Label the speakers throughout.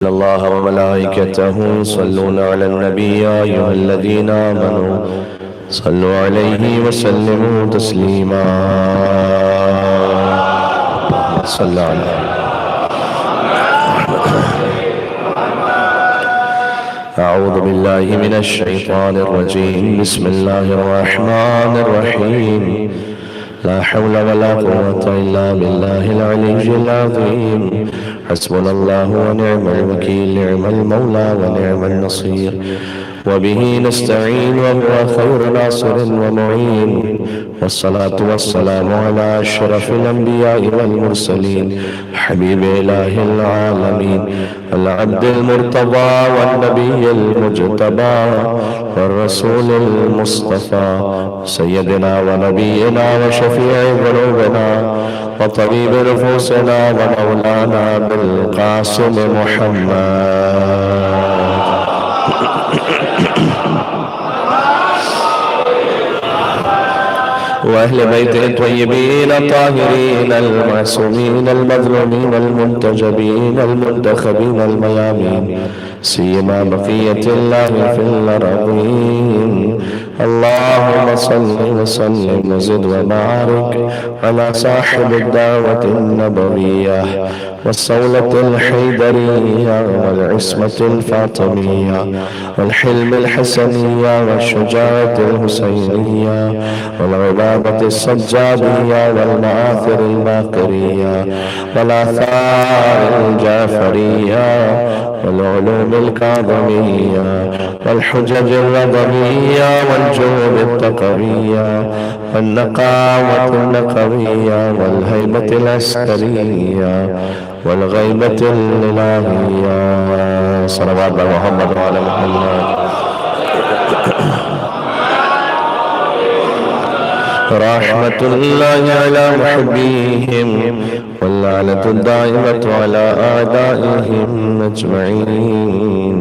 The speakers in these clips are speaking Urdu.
Speaker 1: إن الله وملائكته يصلون على النبي يا أيها الذين آمنوا صلوا عليه وسلموا تسليما. صل على أعوذ بالله من الشيطان الرجيم. بسم الله الرحمن الرحيم. لا حول ولا قوة إلا بالله العلي العظيم. حسبنا الله ونعم الوكيل، نعم المولى ونعم النصير، وبه نستعين وهو خير ناصر ومعين. والصلاة والسلام على أشرف الأنبياء والمرسلين، حبيب إله العالمين، العبد المرتضى والنبي المجتبى والرسول المصطفى، سيدنا ونبينا وشفيع ذنوبنا وطبيب نفوسنا ومولانا بالقاسم محمد وأهل بيته الطيبين الطاهرين المعصومين المظلومين المنتجبين المنتخبين الميامين، سيما بقية الله في الأرضين. اللهم صل وسلم وزد وبارك على صاحب الدعوة النبوية والصولة الحيدرية والعصمة الفاطمية والحلم الحسنية والشجاعة الحسينية والعبادة السجادية والمآثر الباقرية والآثار الجعفرية والعلوم الكاظمية والحجج الرضمية والجود التقوية والنقاوة النقوية والهيبة العسكرية والغيبة الإلهية. صلوات محمد وعلى محمد. رحمة الله على محبيهم واللعنة الدائمة على أعدائهم أجمعين.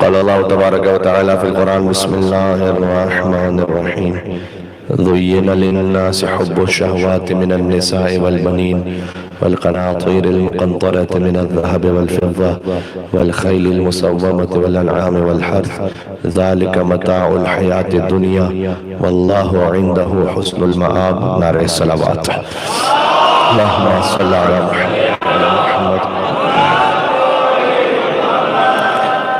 Speaker 1: قال الله تبارك وتعالى في القرآن بسم الله الرحمن الرحيم. زين للناس حب الشهوات من النساء والبنين والقناطير المقنطرة من الذهب والفضة والخيل المسومة والأنعام والحرث، ذلك متاع الحياة الدنيا والله عنده حسن المآب. نعرہ الصلوات. اللهم صل على محمد.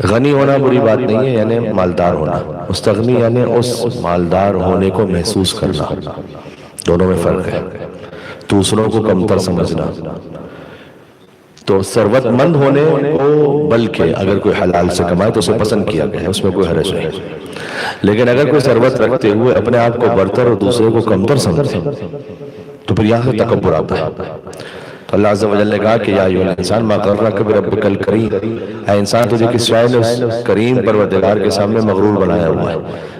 Speaker 1: غنی ہونا بری بات نہیں ہے، یعنی مالدار ہونا، مستغنی یعنی اس مالدار ہونے کو محسوس کرنا، دونوں میں فرق ہے، دوسروں کو کمتر سمجھنا۔ تو ثروت مند ہونے کو بلکہ اگر کوئی حلال سے کمائے تو اسے پسند کیا گیا ہے، اس میں کوئی حرج نہیں، لیکن اگر کوئی ثروت رکھتے ہوئے اپنے آپ کو برتر اور دوسرے کو کمتر سمجھے تو پھر یہاں سے تکبر آتا ہے۔ تو اللہ عز و جل نے کہا کہ یا ایھا الانسان ما غرک بربک الکریم، اے انسان تجھے کس شے نے اس کریم پروردگار کے سامنے مغرور بنایا ہوا ہے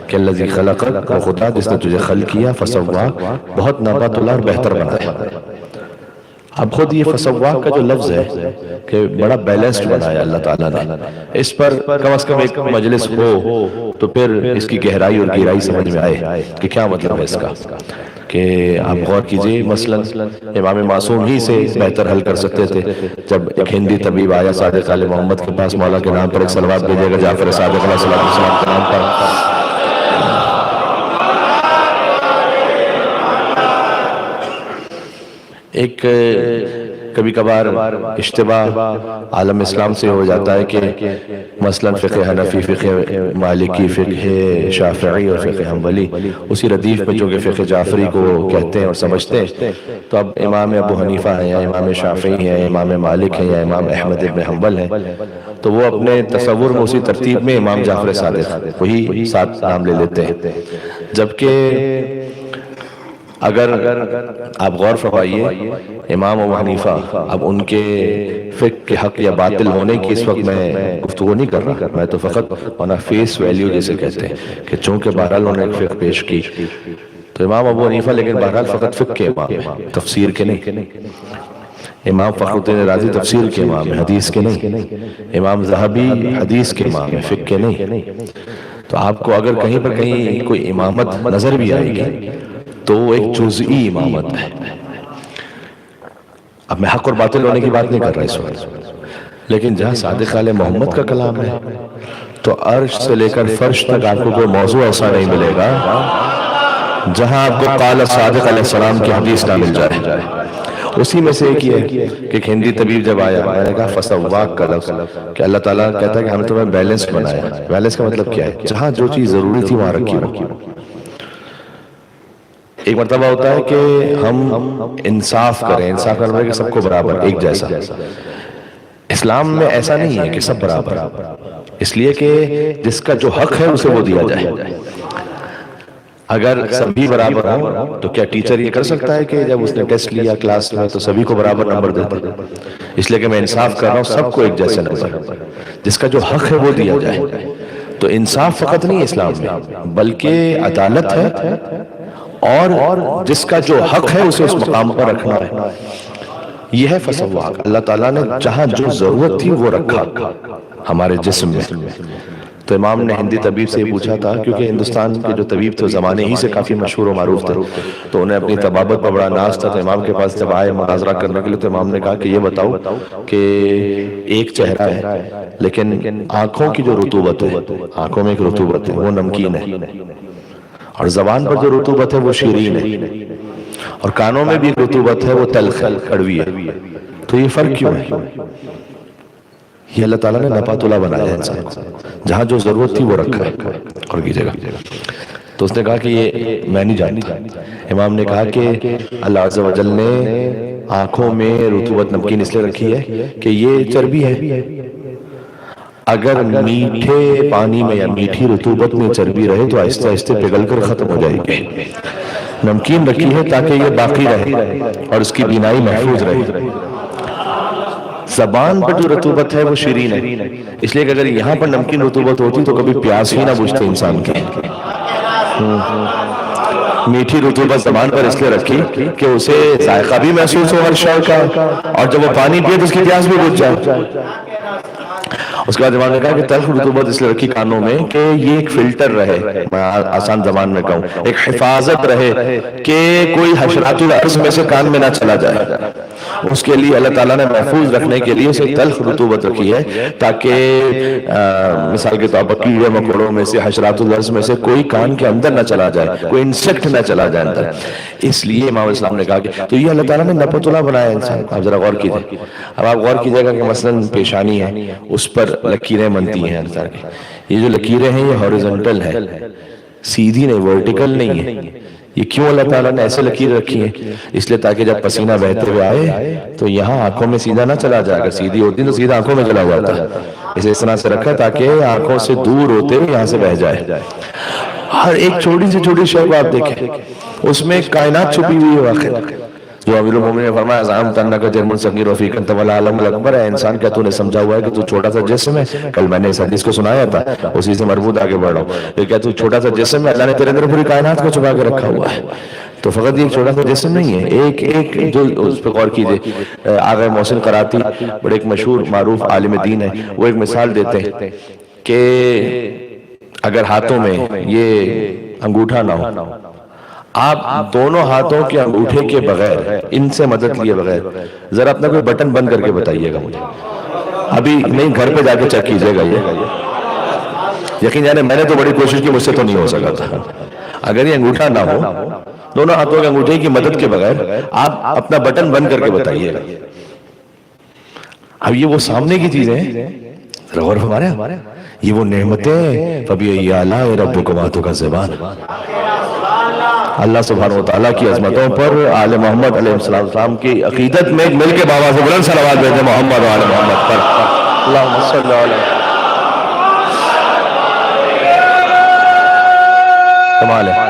Speaker 1: کہ الذی خلقک، وہ خدا جس نے تجھے خلق کیا، فسواک، بہت ناباتلا اور بہتر بنایا۔ اب خود یہ فسواک کا جو لفظ ہے کہ بڑا بیلنسڈ بنایا اللہ تعالیٰ نے، اس پر کم از کم ایک مجلس ہو تو پھر اس کی گہرائی اور گہرائی سمجھ میں آئے کہ کیا مطلب ہے اس کا۔ کہ آپ غور کیجئے، مثلا امام معصوم ہی سے بہتر حل کر سکتے تھے جب ایک ہندی طبیب آیا صادق آل محمد کے پاس، مولا کے نام پر ایک صلوات بھیجے گا جعفر صادق علیہ السلام کے نام پر، ایک کبھی کبھار اشتباہ عالم اسلام سے ہو جاتا ہے کہ مثلا فقہ حنفی، فقہ مالکی، فقہ شافعی اور فقہ حنبلی اسی ردیف میں جو کہ فقہ جعفری کو کہتے ہیں اور سمجھتے ہیں، تو اب امام ابو حنیفہ ہیں یا امام شافعی ہیں، امام مالک ہیں یا امام احمد ابن حنبل ہیں، تو وہ اپنے تصور میں اسی ترتیب میں امام جعفر صادق وہی ساتھ نام لے لیتے ہیں، جبکہ اگر آپ غور فرمائیے امام ابو حنیفہ، اب ان کے فقہ کے حق یا باطل ہونے کی اس وقت میں گفتگو نہیں کر رہا، میں تو فقط ہونا فیس ویلیو جیسے کہتے ہیں کہ چونکہ بہرحال انہوں نے ایک فقہ پیش کی، تو امام ابو حنیفہ لیکن بہرحال فقط فقہ کے امام ہیں، تفسیر کے نہیں۔ امام فخر الدین رازی تفسیر کے امام ہیں، حدیث کے نہیں۔ امام ذہبی حدیث کے امام ہیں، فقہ کے نہیں۔ تو آپ کو اگر کہیں پر کہیں کوئی امامت نظر بھی آئے گی تو وہ ایک جزئی امامت ہے۔ اب میں حق اور باطل ہونے کی بات نہیں کر رہا اس وقت، لیکن جہاں صادق آل محمد کا کلام ہے تو عرش سے لے کر فرش تک آپ کو کوئی موضوع ایسا نہیں ملے گا جہاں آپ کو قال صادق علیہ السلام کی حدیث نہ مل جائے۔ اسی میں سے ایک یہ ہے کہ ایک ہندی طبیب جب آیا، میں نے کہا فسواک کا لفظ کہ اللہ تعالیٰ کہتا ہے کہ ہم نے تمہیں بیلنس بنایا۔ بیلنس کا مطلب کیا ہے؟ جہاں جو چیز ضروری تھی وہاں رکھی ہو۔ ایک مرتبہ ہوتا ہے کہ ہم انصاف کریں، انصاف کریں کہ سب کو برابر ایک جیسا۔ اسلام میں ایسا نہیں ہے کہ سب برابر، اس لیے کہ جس کا جو حق ہے اسے وہ دیا جائے۔ اگر سبھی برابر ہوں تو کیا ٹیچر یہ کر سکتا ہے کہ جب اس نے ٹیسٹ لیا کلاس میں تو سبھی کو برابر نمبر دیتا؟ اس لیے کہ میں انصاف کر رہا ہوں، سب کو ایک جیسے نمبر، جس کا جو حق ہے وہ دیا جائے۔ تو انصاف فقط نہیں اسلام میں بلکہ عدالت ہے، اور جس کا جو حق ہے اسے اس مقام پر رکھنا ہے۔ یہ ہے فسواک۔ اللہ تعالیٰ نے جہاں جو ضرورت تھی وہ رکھا ہمارے جسم میں۔ تو امام نے ہندی طبیب سے پوچھا تھا، کیونکہ ہندوستان کے جو طبیب تھے زمانے ہی سے کافی مشہور و معروف تھے، تو انہیں اپنی طبابت پر بڑا ناز تھا، تو امام کے پاس جب آئے مناظرہ کرنے کے لیے تو امام نے کہا کہ یہ بتاؤ کہ ایک چہرہ ہے لیکن آنکھوں کی جو رطوبت ہے، آنکھوں میں ایک رطوبت ہے وہ نمکین ہے، اور زبان پر جو رطوبت ہے وہ شیرین ہے، اور کانوں میں بھی ایک رطوبت ہے وہ تلخ ہے، کڑوی ہے۔ تو یہ فرق کیوں ہے؟ یہ اللہ تعالیٰ نے نپاتلا بنایا ہے انسان کو، جہاں جو ضرورت تھی وہ رکھا ہے اور کی جگہ۔ تو اس نے کہا کہ یہ میں نہیں جانتا۔ امام نے کہا کہ اللہ عز و جل نے آنکھوں میں رطوبت نمکین اس لیے رکھی ہے کہ یہ چربی ہے، اگر میٹھے پانی میں یا میٹھی رطوبت میں چربی رہے تو آہستہ آہستہ پگھل کر ختم ہو جائے گی۔ نمکین رکھی ہے تاکہ یہ باقی رہے اور اس کی بینائی محفوظ رہے۔ زبان پر جو رطوبت ہے وہ شیرین ہے، اس لیے کہ اگر یہاں پر نمکین رطوبت ہوتی تو کبھی پیاس ہی نہ بجھتے انسان کی۔ میٹھی رطوبت زبان پر اس لیے رکھی کہ اسے ذائقہ بھی محسوس ہو ہر شے کا، اور جب وہ پانی پیے تو اس کی پیاس بھی بجھ جائے۔ اس کے بعد امام نے کہا کہ تلخ رطوبت اس لیے رکھی کانوں میں کہ یہ ایک فلٹر رہے، میں آسان زبان میں کہوں ایک حفاظت رہے کہ کوئی حشرات الارض میں سے کان میں نہ چلا جائے۔ اس کے لیے اللہ تعالیٰ نے محفوظ رکھنے کے لیے اسے تلخ رطوبت رکھی ہے تاکہ مثال کے طور پر کیڑے مکوڑوں میں سے، حشرات الارض میں سے کوئی کان کے اندر نہ چلا جائے، کوئی انسیکٹ نہ چلا جائے اندر۔ اس لیے امام اسلام نے کہا کہ تو یہ اللہ تعالیٰ نے نپتلا بنایا انسان کو۔ آپ ذرا غور کیجئے، اب آپ غور کیجئے گا کہ مثلا پیشانی ہے، اس پر لکیریں بنتی ہیں ہر طرح کی. یہ جو لکیریں ہیں یہ ہاریزونٹل ہے، سیدھی نہیں، ورٹیکل نہیں ہے. یہ کیوں اللہ تعالیٰ نے ایسے لکیر رکھی ہے؟ اس لیے تاکہ جب پسینہ بہتے ہوئے آئے تو یہاں آنکھوں میں سیدھا نہ چلا جائے. اگر سیدھی ہوتی تو سیدھا آنکھوں میں چلا ہوا تھا. اسے اس طرح سے رکھا تاکہ آنکھوں سے دور ہوتے ہوئے یہاں سے بہ جائے. ہر ایک چھوٹی سے چھوٹی شے کو آپ دیکھیں، اس میں کائنات چھپی ہوئی ہے. واقعی جو امیر المومنین نے فرمایا زعمت انک جرم صغیر وفیک انت والعالم الاکبر، اے انسان کیا تو نے سمجھا ہوا ہے کہ تو چھوٹا سا جسم ہے؟ کل میں نے اس حدیث کو سنایا تھا، اسی سے مربوط آگے بڑھ رہا ہوں. یہ کیا تو چھوٹا سا جسم ہے؟ اللہ نے تیرے اندر پوری کائنات کو چھپا کے رکھا ہوا ہے. تو فقط یہ چھوٹا سا جسم نہیں ہے، ایک ایک جو اس پہ غور کیجئے. آغا محسن قراتی بڑے ایک مشہور معروف عالم دین ہے، وہ ایک مثال دیتے ہیں کہ اگر ہاتھوں میں یہ انگوٹھا نہ ہو، آپ دونوں ہاتھوں کے انگوٹھے کے بغیر، ان سے مدد لیے بغیر، ذرا اپنا کوئی بٹن بند کر کے بتائیے گا مجھے. ابھی نہیں، گھر پہ جا کے چیک کیجئے گا. یہ یقین جانے میں نے تو بڑی کوشش کی، مجھ سے تو نہیں ہو سکا تھا. اگر یہ انگوٹھا نہ ہو، دونوں ہاتھوں کے انگوٹھے کی مدد کے بغیر آپ اپنا بٹن بند کر کے بتائیے گا. اب یہ وہ سامنے کی چیزیں ہیں، غور ہمارے یہ وہ نعمتیں. فَبِأَيِّ آلَاءِ رَبِّكُمَا تُكَذِّبَانِ. اللہ سبحانہ وتعالیٰ کی عظمتوں پر آل محمد علیہ السلام کی عقیدت میں مل کے بابا سے بلند صلوات بھیجیں محمد و آل محمد پر. اللہم صلی علیہ کمال ہے.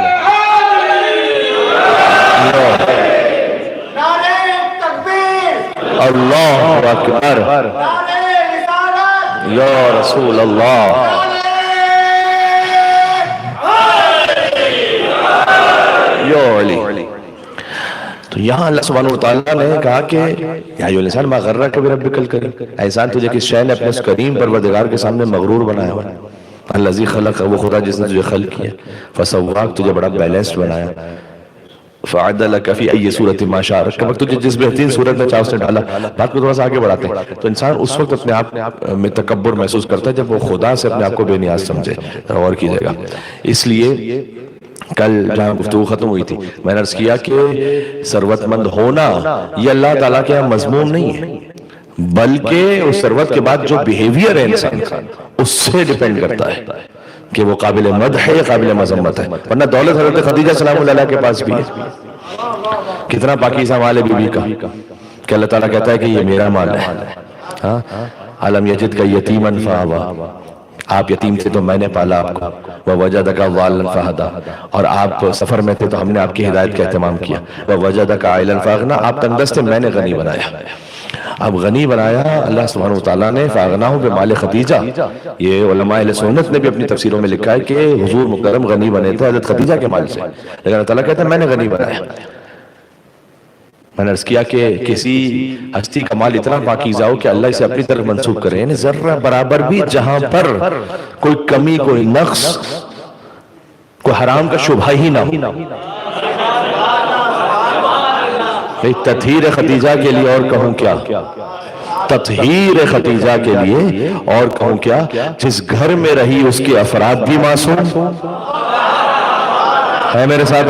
Speaker 1: اللہ اکبر، یا رسول اللہ. تو یہاں اللہ سبحانہ وتعالیٰ نے کہا کہ یا ایھا الانسان ما غرک بربک الکریم، احسان تجھے کس شے نے اپنے اس کریم پروردگار کے سامنے مغرور بنایا ہوا. الذی خلق، وہ خدا جس نے تجھے خلق کیا. فسواک، تجھے بڑا بیلنسڈ بنایا. فعدلک فی ای صورت ما شاء، تجھے جس بہترین صورت میں چاہے اس نے ڈالا. بات کو تھوڑا سا آگے بڑھاتے ہیں. تو انسان اس وقت اپنے آپ میں تکبر محسوس کرتا ہے جب وہ خدا سے اپنے آپ کو بے نیاز سمجھے. غور کیجئے گا. اس لیے کل جہاں گفتگو ختم ہوئی تھی میں نے عرض کیا کہ ثروت مند ہونا یہ اللہ تعالیٰ کے یہاں مضمون نہیں ہے، بلکہ اس ثروت کے بعد جو بیہیویئر ہے انسان کا اس سے ڈیپینڈ کرتا ہے کہ وہ قابل مدح ہے یا قابل مذمت ہے. ورنہ دولت حضرت خدیجہ سلام اللہ علیہ کے پاس بھی ہے. کتنا پاکیزہ مال ہے بی بی کا کہ اللہ تعالیٰ کہتا ہے کہ یہ میرا مال ہے. علم یجد کا یتیما فآویٰ، آپ یتیم تھے تو میں نے پالا آپ کو. وَوَجَدَكَ ضَالًّا فَهَدَىٰ، اور آپ سفر میں تھے تو ہم نے آپ کی ہدایت کا اہتمام کیا. وَوَجَدَكَ عَائِلًا فَأَغْنَىٰ، آپ تنگ دست تھے میں نے غنی بنایا. اب غنی بنایا اللہ سبحانہ وتعالیٰ نے. فَأَغْنَاهُ بِمَالِ خدیجہ، یہ علماء اہل سنت نے بھی اپنی تفسیروں میں لکھا ہے کہ حضور مکرم غنی بنے تھے حضرت خدیجہ کے مال سے، لیکن اللہ تعالیٰ کہتا ہے میں نے غنی بنایا. میں نے عرض کیا کہ کسی ہستی کا مال اتنا پاکیزہ ہو کہ اللہ اسے اپنی طرف منسوب کرے، یعنی ذرہ برابر بھی جہاں پر کوئی کمی، کوئی نقص، کوئی حرام کا شبہ ہی نہ ہو. تطہیر خدیجہ کے لیے اور کہوں کیا، تطہیر خدیجہ کے لیے اور کہوں کیا، جس گھر میں رہی اس کے افراد بھی معصوم ہے. میرے ساتھ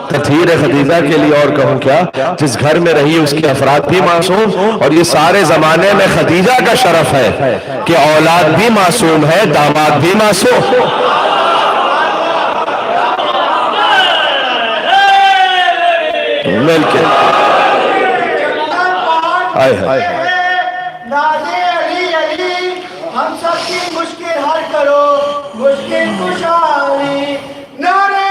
Speaker 1: تطہیر خدیجہ کے لیے اور کہوں کیا، جس گھر میں رہی اس کے افراد بھی معصوم. اور یہ سارے زمانے میں خدیجہ کا شرف ہے کہ اولاد بھی معصوم ہے، داماد بھی معصوم. مل کے آئے ہیں
Speaker 2: نازے علی علی، ہم سب کی مشکل حل کرو، مشکل کشا علی. نعرے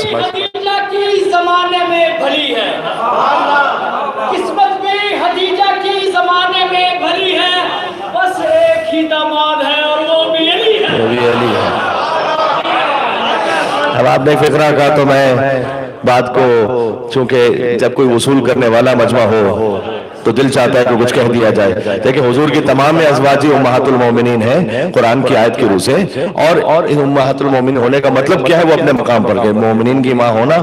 Speaker 3: خدیجہ کی زمانے میں بھلی ہے، قسمت بھی خدیجہ کی زمانے میں بھلی ہے. بس ایک ہی داماد ہے اور وہ بھی علی ہے.
Speaker 1: اب آپ نے فقرہ کہا تو میں بات کو، چونکہ جب کوئی وصول کرنے والا مجمع ہو تو دل چاہتا ہے کہ کچھ کہہ دیا جائے. لیکن حضور کی تمام ازواج امہات المومنین ہیں قرآن کی آیت کی روح سے. اور امہات المومنین ہونے کا مطلب کیا ہے؟ وہ اپنے مقام پر کہ مومنین کی ماں ہونا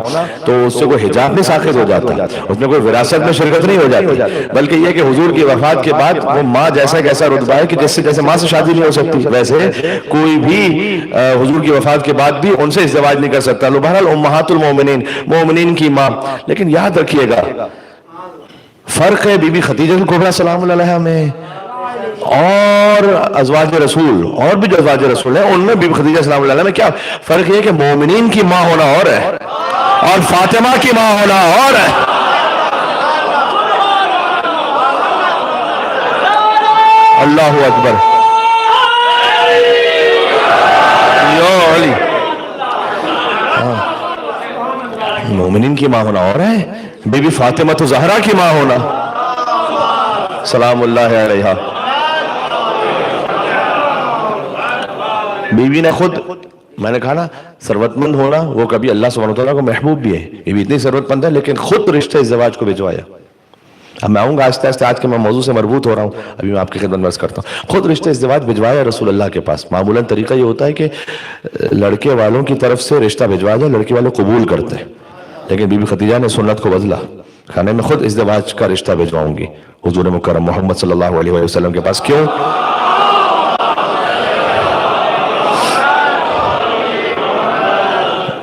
Speaker 1: تو اس سے کوئی حجاب نہیں ساخذ ہو جاتا، اس میں کوئی وراثت میں شرکت نہیں ہو جاتی، بلکہ یہ کہ حضور کی وفات کے بعد وہ ماں جیسا کیسا رتبہ ہے کہ جیسے ماں سے شادی نہیں ہو سکتی، ویسے کوئی بھی حضور کی وفات کے بعد بھی ان سے ازدواج نہیں کر سکتا. بہرحال امہات المومنین، مومنین کی ماں. لیکن یاد رکھیے گا فرق ہے بی بی خدیجہ الکبریٰ سلام اللہ علیہا میں اور ازواج رسول، اور بھی جو ازواج رسول ہیں ان میں بی بی خدیجہ سلام اللہ علیہا میں کیا فرق ہے کہ مومنین کی ماں ہونا اور ہے اور فاطمہ کی ماں ہونا اور ہے. اللہ اکبر. یا علی. مومنین کی ماں ہونا اور ہے، بی بی فاطمہ تو زہرا کی ماں ہونا سلام اللہ علیہا. بیوی نے خود، میں نے کہا نا ثروت مند ہونا وہ کبھی اللہ سبحانہ وتعالیٰ کو محبوب بھی ہے، بیوی اتنی ثروت مند ہے لیکن خود رشتہ ازدواج کو بھجوایا. اب میں آؤں گا آہستہ آہستہ، آج کے میں موضوع سے مربوط ہو رہا ہوں، ابھی میں آپ کی خدمت میں عرض کرتا ہوں. خود رشتہ ازدواج بھجوایا رسول اللہ کے پاس. معمولاً طریقہ یہ ہوتا ہے کہ لڑکے والوں کی طرف سے رشتہ بھجوا جائے، لڑکی والوں قبول کرتے ہیں، لیکن بی بی خدیجہ نے سنت کو بدلا، کہا میں خود ازدواج کا رشتہ بھجواؤں گی حضور مکرم محمد صلی اللہ علیہ وسلم کے پاس. کیوں؟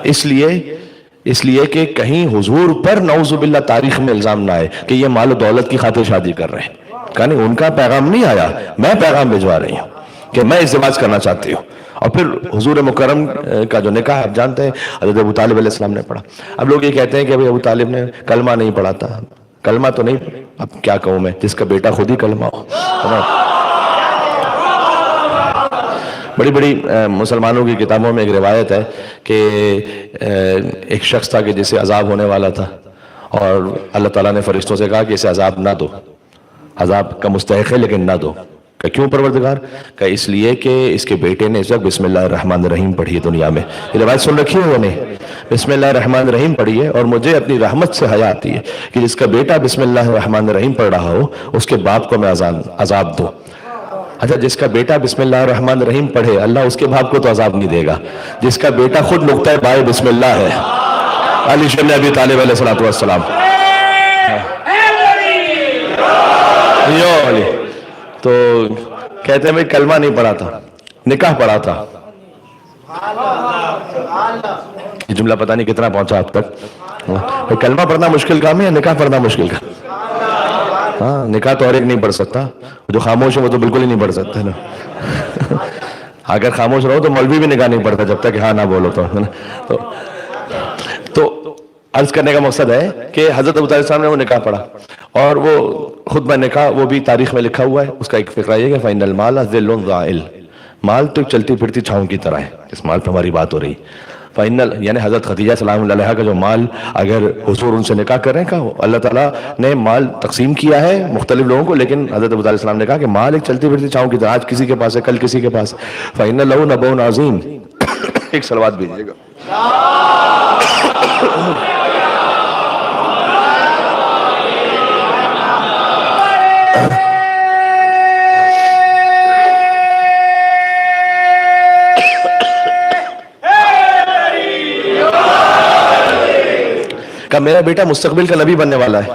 Speaker 1: اس لیے کہ کہیں حضور پر نعوذ باللہ تاریخ میں الزام نہ آئے کہ یہ مال و دولت کی خاطر شادی کر رہے ہیں. کہا نہیں، ان کا پیغام نہیں آیا، میں پیغام بھجوا رہی ہوں کہ میں ازدواج کرنا چاہتی ہوں. اور پھر حضور مکرم کا جو نکاح آپ جانتے ہیں حضرت ابو طالب علیہ السلام نے پڑھا. اب لوگ یہ کہتے ہیں کہ ابو طالب نے کلمہ نہیں پڑھا تھا. کلمہ تو نہیں، اب کیا کہوں میں، جس کا بیٹا خود ہی کلمہ ہو. بڑی بڑی مسلمانوں کی کتابوں میں ایک روایت ہے کہ ایک شخص تھا کہ جسے عذاب ہونے والا تھا اور اللہ تعالیٰ نے فرشتوں سے کہا کہ اسے عذاب نہ دو، عذاب کا مستحق ہے لیکن نہ دو. کہ کیوں پروردگار؟ کہ اس لیے کہ اس کے بیٹے نے اس وقت بسم اللہ الرحمن الرحیم پڑھی ہے دنیا میں. یہ روایت سن رکھی ہے نہیں؟ بسم اللہ الرحمن الرحیم پڑھی ہے اور مجھے اپنی رحمت سے حیا آتی ہے کہ جس کا بیٹا بسم اللہ الرحمن الرحیم پڑھ رہا ہو اس کے باپ کو میں عذاب دو. اچھا، جس کا بیٹا بسم اللہ الرحمن الرحیم پڑھے اللہ اس کے باپ کو تو عذاب نہیں دے گا. جس کا بیٹا خود نقطہ بائے بسم اللہ ہے، علی شبن ابی طالب علیہ السلام. یا علی. تو کہتے ہیں بھائی کلمہ نہیں پڑھا تھا، نکاح پڑھا تھا. یہ جملہ پتہ نہیں کتنا پہنچا اب تک. کلمہ پڑھنا مشکل کام ہے یا نکاح پڑھنا مشکل کام؟ ہاں، نکاح تو ہر ایک نہیں پڑھ سکتا، جو خاموش ہے وہ تو بالکل ہی نہیں پڑھ سکتا نا. اگر خاموش رہو تو مولوی بھی نکاح نہیں پڑھتا جب تک ہاں نہ بولو تو عرض کرنے کا مقصد ہے کہ حضرت ابو طالب صاحب نے وہ نکاح پڑھا اور وہ خطبہ نکاح وہ بھی تاریخ میں لکھا ہوا ہے. اس کا ایک فقرہ یہ کہ فَإِنَّ الْمَالَ ذِلٌّ ذَائِلٌ، مال تو چلتی پھرتی چھاؤں کی طرح ہے. اس مال پہ ہماری بات ہو رہی. یعنی حضرت خدیجہ سلام اللہ علیہا کا جو مال اگر حضور ان سے نکاح کر رہے ہیں کہ اللہ تعالیٰ نے مال تقسیم کیا ہے مختلف لوگوں کو، لیکن حضرت ابو طالب السلام نے کہا کہ مال ایک چلتی پھرتی چھاؤں کی طرح، آج کسی کے پاس ہے کل کسی کے پاس. فَإِنَّ لَهُ نَبَأٌ عَظِيمٌ. ایک صلوات بھیجیے گا. کہ میرا بیٹا مستقبل کا نبی بننے والا ہے،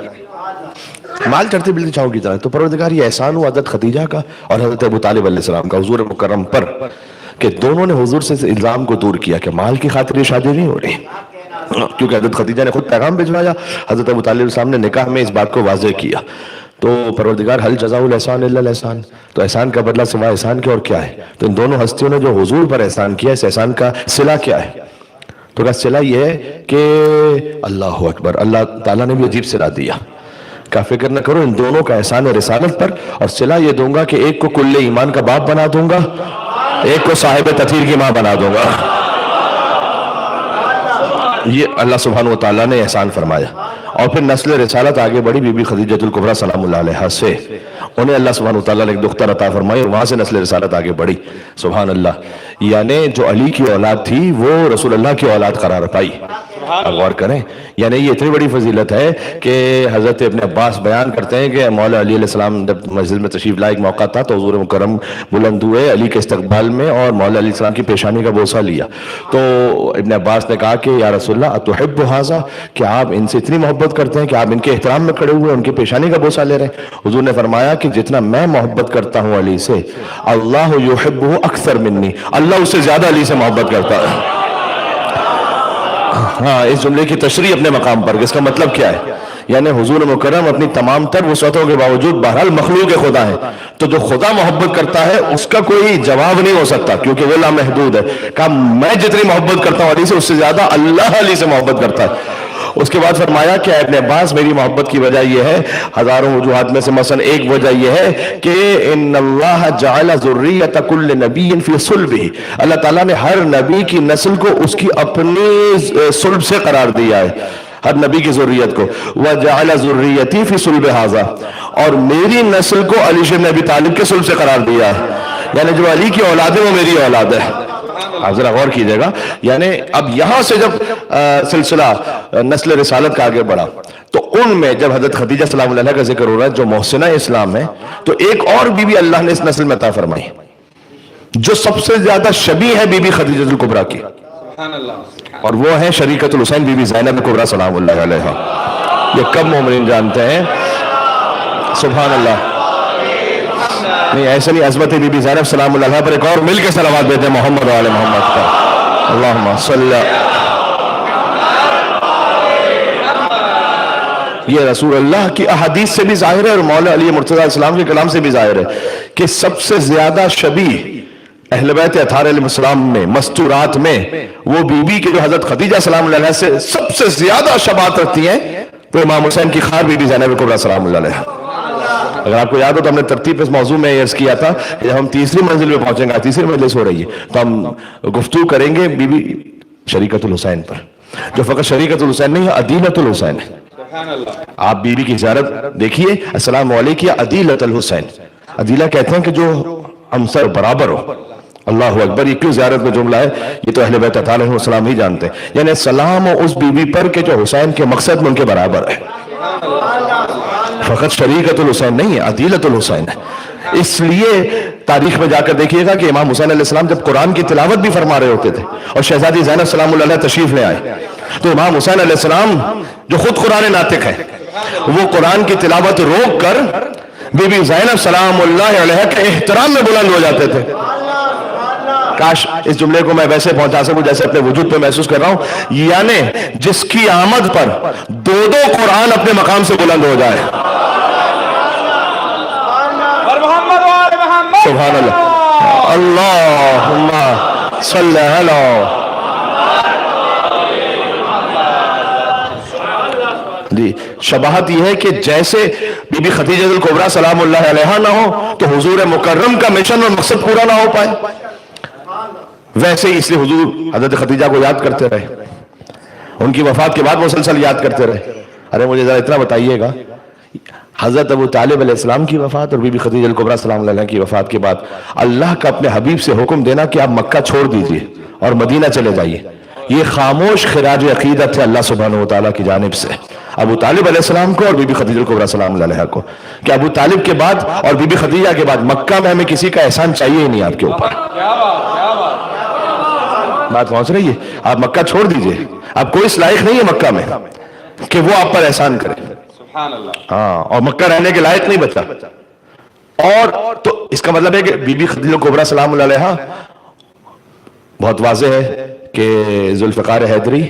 Speaker 1: مال چڑھتی بلتی چھاؤں کی طرح. تو پروردگار یہ احسان ہوا حضرت خدیجہ کا اور حضرت ابو طالب علیہ السلام کا حضور مکرم پر کہ دونوں نے حضور سے الزام کو دور کیا کہ مال کی خاطر یہ شادی نہیں ہو رہی. کیونکہ حضرت خدیجہ نے خود پیغام بھجوایا، حضرت ابو طالب علیہ السلام نے نکاح میں اس بات کو واضح کیا. تو پروردگار حل جزاء الاحسان الا الاحسان، تو احسان کا بدلہ سوائے احسان کے اور کیا ہے؟ تو ان دونوں ہستیوں نے جو حضور پر احسان کیا، اس احسان کا صلہ کیا ہے؟ تو کا صلہ یہ ہے کہ اللہ اکبر، اللہ تعالیٰ نے بھی عجیب صلہ دیا. کا فکر نہ کرو، ان دونوں کا احسان رسالت پر، اور صلہ یہ دوں گا کہ ایک کو کل ایمان کا باپ بنا دوں گا، ایک کو صاحب تطہیر کی ماں بنا دوں گا. یہ اللہ سبحانہ و تعالیٰ نے احسان فرمایا. اور پھر نسل رسالت آگے بڑھی بی بی خدیجہ الکبریٰ سلام اللہ علیہا سے، انہیں اللہ سبحانہ و تعالیٰ نے ایک دختر عطا فرمائی اور وہاں سے نسل رسالت آگے بڑھی. سبحان اللہ. یعنی جو علی کی اولاد تھی وہ رسول اللہ کی اولاد قرار پائی. غور کریں، یعنی یہ اتنی بڑی فضیلت ہے کہ حضرت ابن عباس بیان کرتے ہیں کہ مولا علی علیہ السلام جب مسجد میں تشریف لائے ایک موقع تھا تو حضور مکرم بلند ہوئے علی کے استقبال میں اور مولا علیہ السلام کی پیشانی کا بوسہ لیا. تو ابن عباس نے کہا کہ یا رسول اللہ اتحب ھذا، کہ آپ ان سے اتنی محبت کرتے ہیں کہ آپ ان کے احترام میں کھڑے ہوئے ان کی پیشانی کا بوسہ لے رہے ہیں؟ حضور نے فرمایا کہ جتنا میں محبت کرتا ہوں علی سے، اللہ یحبہ اکثر منی، اللہ اس سے زیادہ علی سے محبت کرتا ہے. ہاں، اس جملے کی تشریح اپنے مقام پر، اس کا مطلب کیا ہے یعنی حضور مکرم اپنی تمام تر وسعتوں کے باوجود بہرحال مخلوق خدا ہے، تو جو خدا محبت کرتا ہے اس کا کوئی جواب نہیں ہو سکتا، کیونکہ وہ لامحدود ہے۔ کہا میں جتنی محبت کرتا ہوں علی سے، اس سے زیادہ اللہ علی سے محبت کرتا ہے۔ اس کے بعد فرمایا کہ ابن عباس میری محبت کی وجہ یہ ہے، ہزاروں وجوہات میں سے مثلا ایک وجہ یہ ہے کہ ان اللہ جعل ذریۃ کل نبی فی صلبہ، اللہ تعالیٰ نے ہر نبی کی نسل کو اس کی اپنی صلب سے قرار دیا ہے، ہر نبی کی ذریت کو۔ وجعل ذریتی فی صلب ھذا، اور میری نسل کو علی بن ابی طالب کے صلب سے قرار دیا ہے، یعنی جو علی کی اولاد ہے وہ میری اولاد ہے۔ آپ ذرا غور کیجئے گا، یعنی اب یہاں سے جب سلسلہ نسل رسالت کا آگے بڑھا تو ان میں جب حضرت خدیجہ سلام اللہ علیہ کا ذکر ہو رہا ہے جو محسنہ اسلام ہے، تو ایک اور بی بی اللہ نے اس نسل میں عطا فرمائی جو سب سے زیادہ شبیہ ہے بی بی خدیجہ الکبریٰ کی، اور وہ ہے شریکۃ الحسین بی بی زینب کبریٰ سلام اللہ علیہ۔ یہ کب مومنین جانتے ہیں؟ سبحان اللہ۔ نہیں ایسے نہیں، عظمت بی بی زینب سلام اللہ علیہ پر ایک اور مل کے صلوات بھیجتے ہیں محمد و آل محمد کا، اللہم صلی۔ یہ رسول اللہ کی احادیث سے بھی ظاہر ہے اور مولا علی مرتضیٰ السلام کے کلام سے بھی ظاہر ہے کہ سب سے زیادہ شبیہ اہل بیت اطہار علیہ السلام میں مستورات میں وہ بی بی کے جو حضرت خدیجہ سلام اللہ علیہ سے سب سے زیادہ شباہت رکھتی ہیں تو امام حسین کی خار بی بی زینب کبریٰ سلام اللہ علیہ۔ اگر آپ کو یاد ہو تو ہم نے ترتیب اس موضوع میں عرض کیا تھا کہ جب ہم تیسری منزل پہ پہنچیں گے، تیسری مجلس ہو رہی ہے تو ہم گفتگو کریں گے بی بی شریکۃ الحسین پر، جو فقط شریکۃ الحسین نہیں ہے، عدیلۃ الحسین ہے۔ آپ بی بی کی زیارت دیکھیے، السلام علیکم عدیلۃ الحسین، عدیلہ کہتے ہیں کہ جو ہم سر برابر ہو۔ اللہ اکبر، یہ کیوں زیارت میں جملہ ہے؟ یہ تو اہل بیت علیہ السلام ہی جانتے ہیں، یعنی سلام اس بی بی پر کہ جو حسین کے مقصد میں ان کے برابر ہے، فقط شریکۃ الحسین نہیں ہے، عدیلۃ الحسین ہے۔ اس لیے تاریخ میں جا کر دیکھیے گا کہ امام حسین علیہ السلام جب قرآن کی تلاوت بھی فرما رہے ہوتے تھے اور شہزادی زینب سلام اللہ علیہ تشریف لے آئے تو امام حسین علیہ السلام جو خود قرآن ناطق ہے وہ قرآن کی تلاوت روک کر بی بی زینب سلام اللہ علیہ کے احترام میں بلند ہو جاتے تھے۔ کاش اس جملے کو میں ویسے پہنچا سکوں جیسے اپنے وجود پہ محسوس کر رہا ہوں، یعنی جس کی آمد پر دو قرآن اپنے مقام سے بلند ہو جائے۔ سبحان اللہ، اللہم صلی علی۔ جی شباہت یہ ہے کہ جیسے بی بی خدیجہ الکبریٰ سلام اللہ علیہ نہ ہو تو حضور مکرم کا مشن اور مقصد پورا نہ ہو پائے، ویسے ہی اس لیے حضور حضرت خدیجہ کو یاد کرتے رہے، ان کی وفات کے بعد مسلسل یاد کرتے رہے۔ ارے مجھے ذرا اتنا بتائیے گا، حضرت ابو طالب علیہ السلام کی وفات اور بی بی خدیجہ الکبریٰ سلام اللہ علیہ کی وفات کے بعد اللہ کا اپنے حبیب سے حکم دینا کہ آپ مکہ چھوڑ دیجئے اور مدینہ چلے جائیے، یہ خاموش خراج عقیدت ہے اللہ سبحانہ و تعالیٰ کی جانب سے ابو طالب علیہ السلام کو اور بی بی خدیجہ الکبریٰ سلام اللہ علیہ کو، کہ ابو طالب کے بعد اور بی بی خدیجہ کے بعد مکہ میں ہمیں کسی کا احسان چاہیے ہی نہیں آپ کے اوپر۔ بات پہنچ رہی ہے؟ آپ مکہ چھوڑ دیجئے، آپ کوئی اس لائق نہیں ہے مکہ میں کہ وہ آپ پر احسان کرے، ہاں، اور مکہ رہنے کے لائق نہیں بچا۔ اور تو اس کا مطلب ہے کہ بی بی خدیجہ الکبریٰ سلام اللہ علیہ بہت واضح ہے کہ ذوالفقار حیدری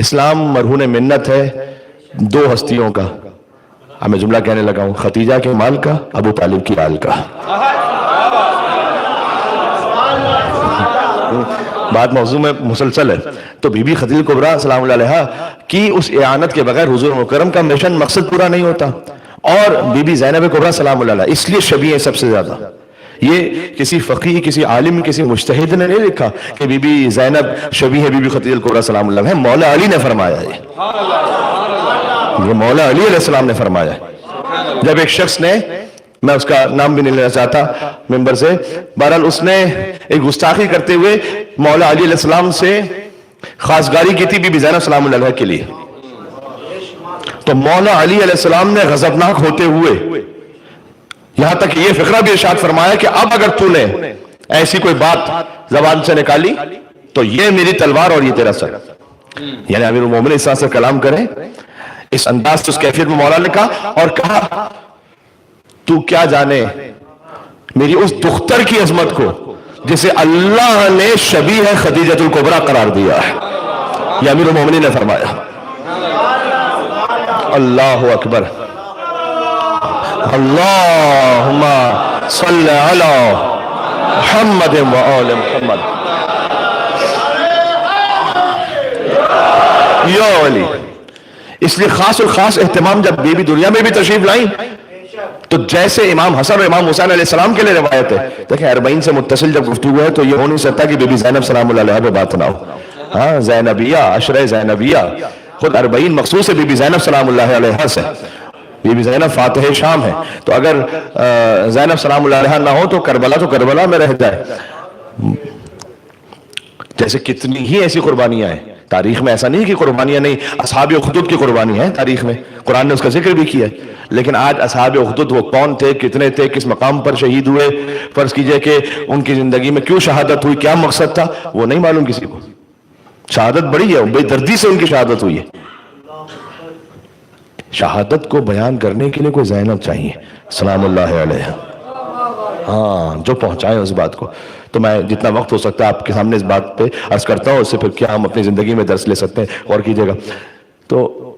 Speaker 1: اسلام مرہون منت ہے دو ہستیوں کا، میں جملہ کہنے لگا ہوں، خدیجہ کے مال کا، ابو طالب کی آل کا۔ بات موضوع میں مسلسل ہے، تو بی بی خدیجہ الکبریٰ سلام اللہ علیہ کی اس اعانت کے بغیر حضور مکرم کا مشن مقصد پورا نہیں ہوتا، اور بی بی زینب کبریٰ سلام اللہ علیہ اس لیے شبیہ سب سے زیادہ۔ یہ کسی فقیہ، کسی عالم، کسی مجتہد نے نہیں لکھا کہ بی بی زینب شبیہ بی بی خدیجہ الکبریٰ سلام اللہ علیہ، مولا علی نے فرمایا ہے، یہ مولا علی علیہ السلام نے فرمایا ہے۔ جب ایک شخص نے، میں اس کا نام بھی نہیں لینا چاہتا ممبر سے، بہرحال اس نے ایک گستاخی کرتے ہوئے مولا علی علیہ السلام سے خواستگاری کی تھی بی بی زینب سلام اللہ علیہ کے لیے، تو مولا علی علیہ السلام نے غضبناک ہوتے ہوئے یہاں تک یہ فقرہ بھی ارشاد فرمایا کہ اب اگر تو نے ایسی کوئی بات زبان سے نکالی تو یہ میری تلوار اور یہ تیرا سر، یعنی امیر المومنین اس طرح سے کلام کریں، اس انداز سے اس کیفیت میں مولا نے کہا، اور کہا تو کیا جانے میری اس دختر کی عظمت کو جسے اللہ نے شبیہ خدیجہ الکبریٰ قرار دیا ہے، یہ امیر المومنین نے فرمایا۔ اللہ اکبر. اللہم صلی علی محمد و آل محمد. یا علی. اس لیے خاص اور خاص اہتمام جب بی بی دنیا میں بھی تشریف لائیں تو جیسے امام حسن اور امام حسین علیہ السلام کے لیے روایت ہے. دیکھیں 40 سے متصل جب گفتگو ہے تو یہ ہو نہیں سکتا کہ بی بی زینب سلام اللہ علیہ پہ بات نہ ہو. ہاں زینبیہ عشرہ زینبیہ خود 40 مخصوص ہے بی بی زینب سلام اللہ علیہ سے. بی بی زینب فاتح شام ہے, تو اگر زینب سلام اللہ علیہ نہ ہو تو کربلا میں رہ جائے. جیسے کتنی ہی ایسی قربانیاں ہیں تاریخ میں. ایسا نہیں کہ قربانیاں نہیں, اصحاب اخدود کی قربانی ہے تاریخ میں, قرآن نے اس کا ذکر بھی کیا ہے. لیکن آج اصحاب اخدود وہ کون تھے, کتنے تھے, کس مقام پر شہید ہوئے, فرض کیجئے کہ ان کی زندگی میں کیوں شہادت ہوئی, کیا مقصد تھا, وہ نہیں معلوم کسی کو. شہادت بڑی ہے, بے دردی سے ان کی شہادت ہوئی ہے. شہادت کو بیان کرنے کے لیے کوئی زینب چاہیے سلام اللہ علیہ, ہاں جو پہنچائے اس بات کو. تو میں جتنا وقت ہو سکتا ہے آپ کے سامنے اس بات پہ عرض کرتا ہوں, اس سے پھر کیا ہم اپنی زندگی میں درس لے سکتے ہیں, غور کیجئے گا. تو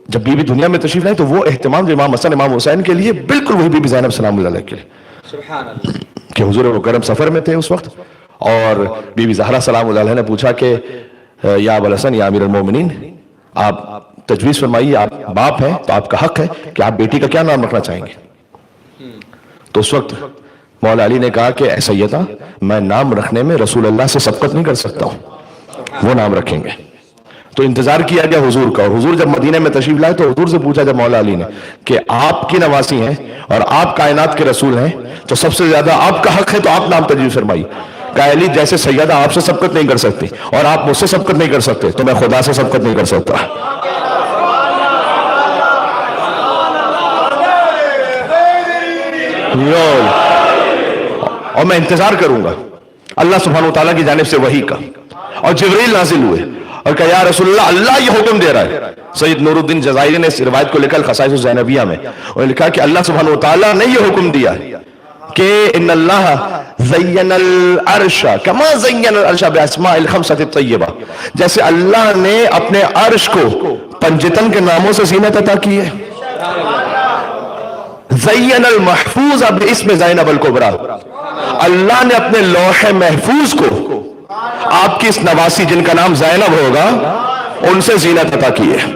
Speaker 1: جب بی بی دنیا میں تشریف لائے تو وہ اہتمام جو امام حسن امام حسین کے لیے بالکل وہی بی بی زینب سلام اللہ علیہ کے لیے,
Speaker 3: سبحان اللہ,
Speaker 1: کہ حضور وہ کرم سفر میں تھے اس وقت, اور بی بی زہرا سلام اللہ علیہ نے پوچھا کہ یا ابو الحسن یا امیر المومنین, آپ تجویز فرمائیے, آپ باپ ہیں تو آپ کا حق ہے کہ آپ بیٹی کا کیا نام رکھنا چاہیں گے. تو اس وقت مولا علی نے کہا کہ اے سیدہ, میں نام رکھنے میں رسول اللہ سے سبقت نہیں کر سکتا ہوں, وہ نام رکھیں گے. تو انتظار کیا گیا حضور کا, اور حضور جب مدینے میں تشریف لائے تو حضور سے پوچھا جب مولا علی نے کہ آپ کی نواسی ہیں اور آپ کائنات کے رسول ہیں, تو سب سے زیادہ آپ کا حق ہے, تو آپ نام تجویز فرمائیے. کہا علی جیسے سیدہ آپ سے سبقت نہیں کر سکتی اور آپ مجھ سے سبقت نہیں کر سکتے, تو میں خدا سے سبقت نہیں کر سکتا. اور میں انتظار کروں گا اللہ سبحانہ وتعالیٰ کی جانب سے وحی کا. اور جبریل نازل ہوئے اور کہا یا رسول اللہ, اللہ یہ حکم دے رہا ہے. سید نور الدین جزائری نے اس روایت کو لکھا الخصائص الزینبیہ میں, اور لکھا کہ اللہ سبحانہ وتعالیٰ نے یہ حکم دیا کہ ان اللہ زین العرش کما زین العرش باسماء الخمسۃ الطیبہ, جیسے اللہ نے اپنے عرش کو پنجتن کے ناموں سے زینت عطا کی ہے. زین المحفوظ باسم زینب الکبریٰ, اللہ نے اپنے لوح محفوظ کو آپ کی اس نواسی جن کا نام زینب ہوگا ان سے زینت عطا کی ہے.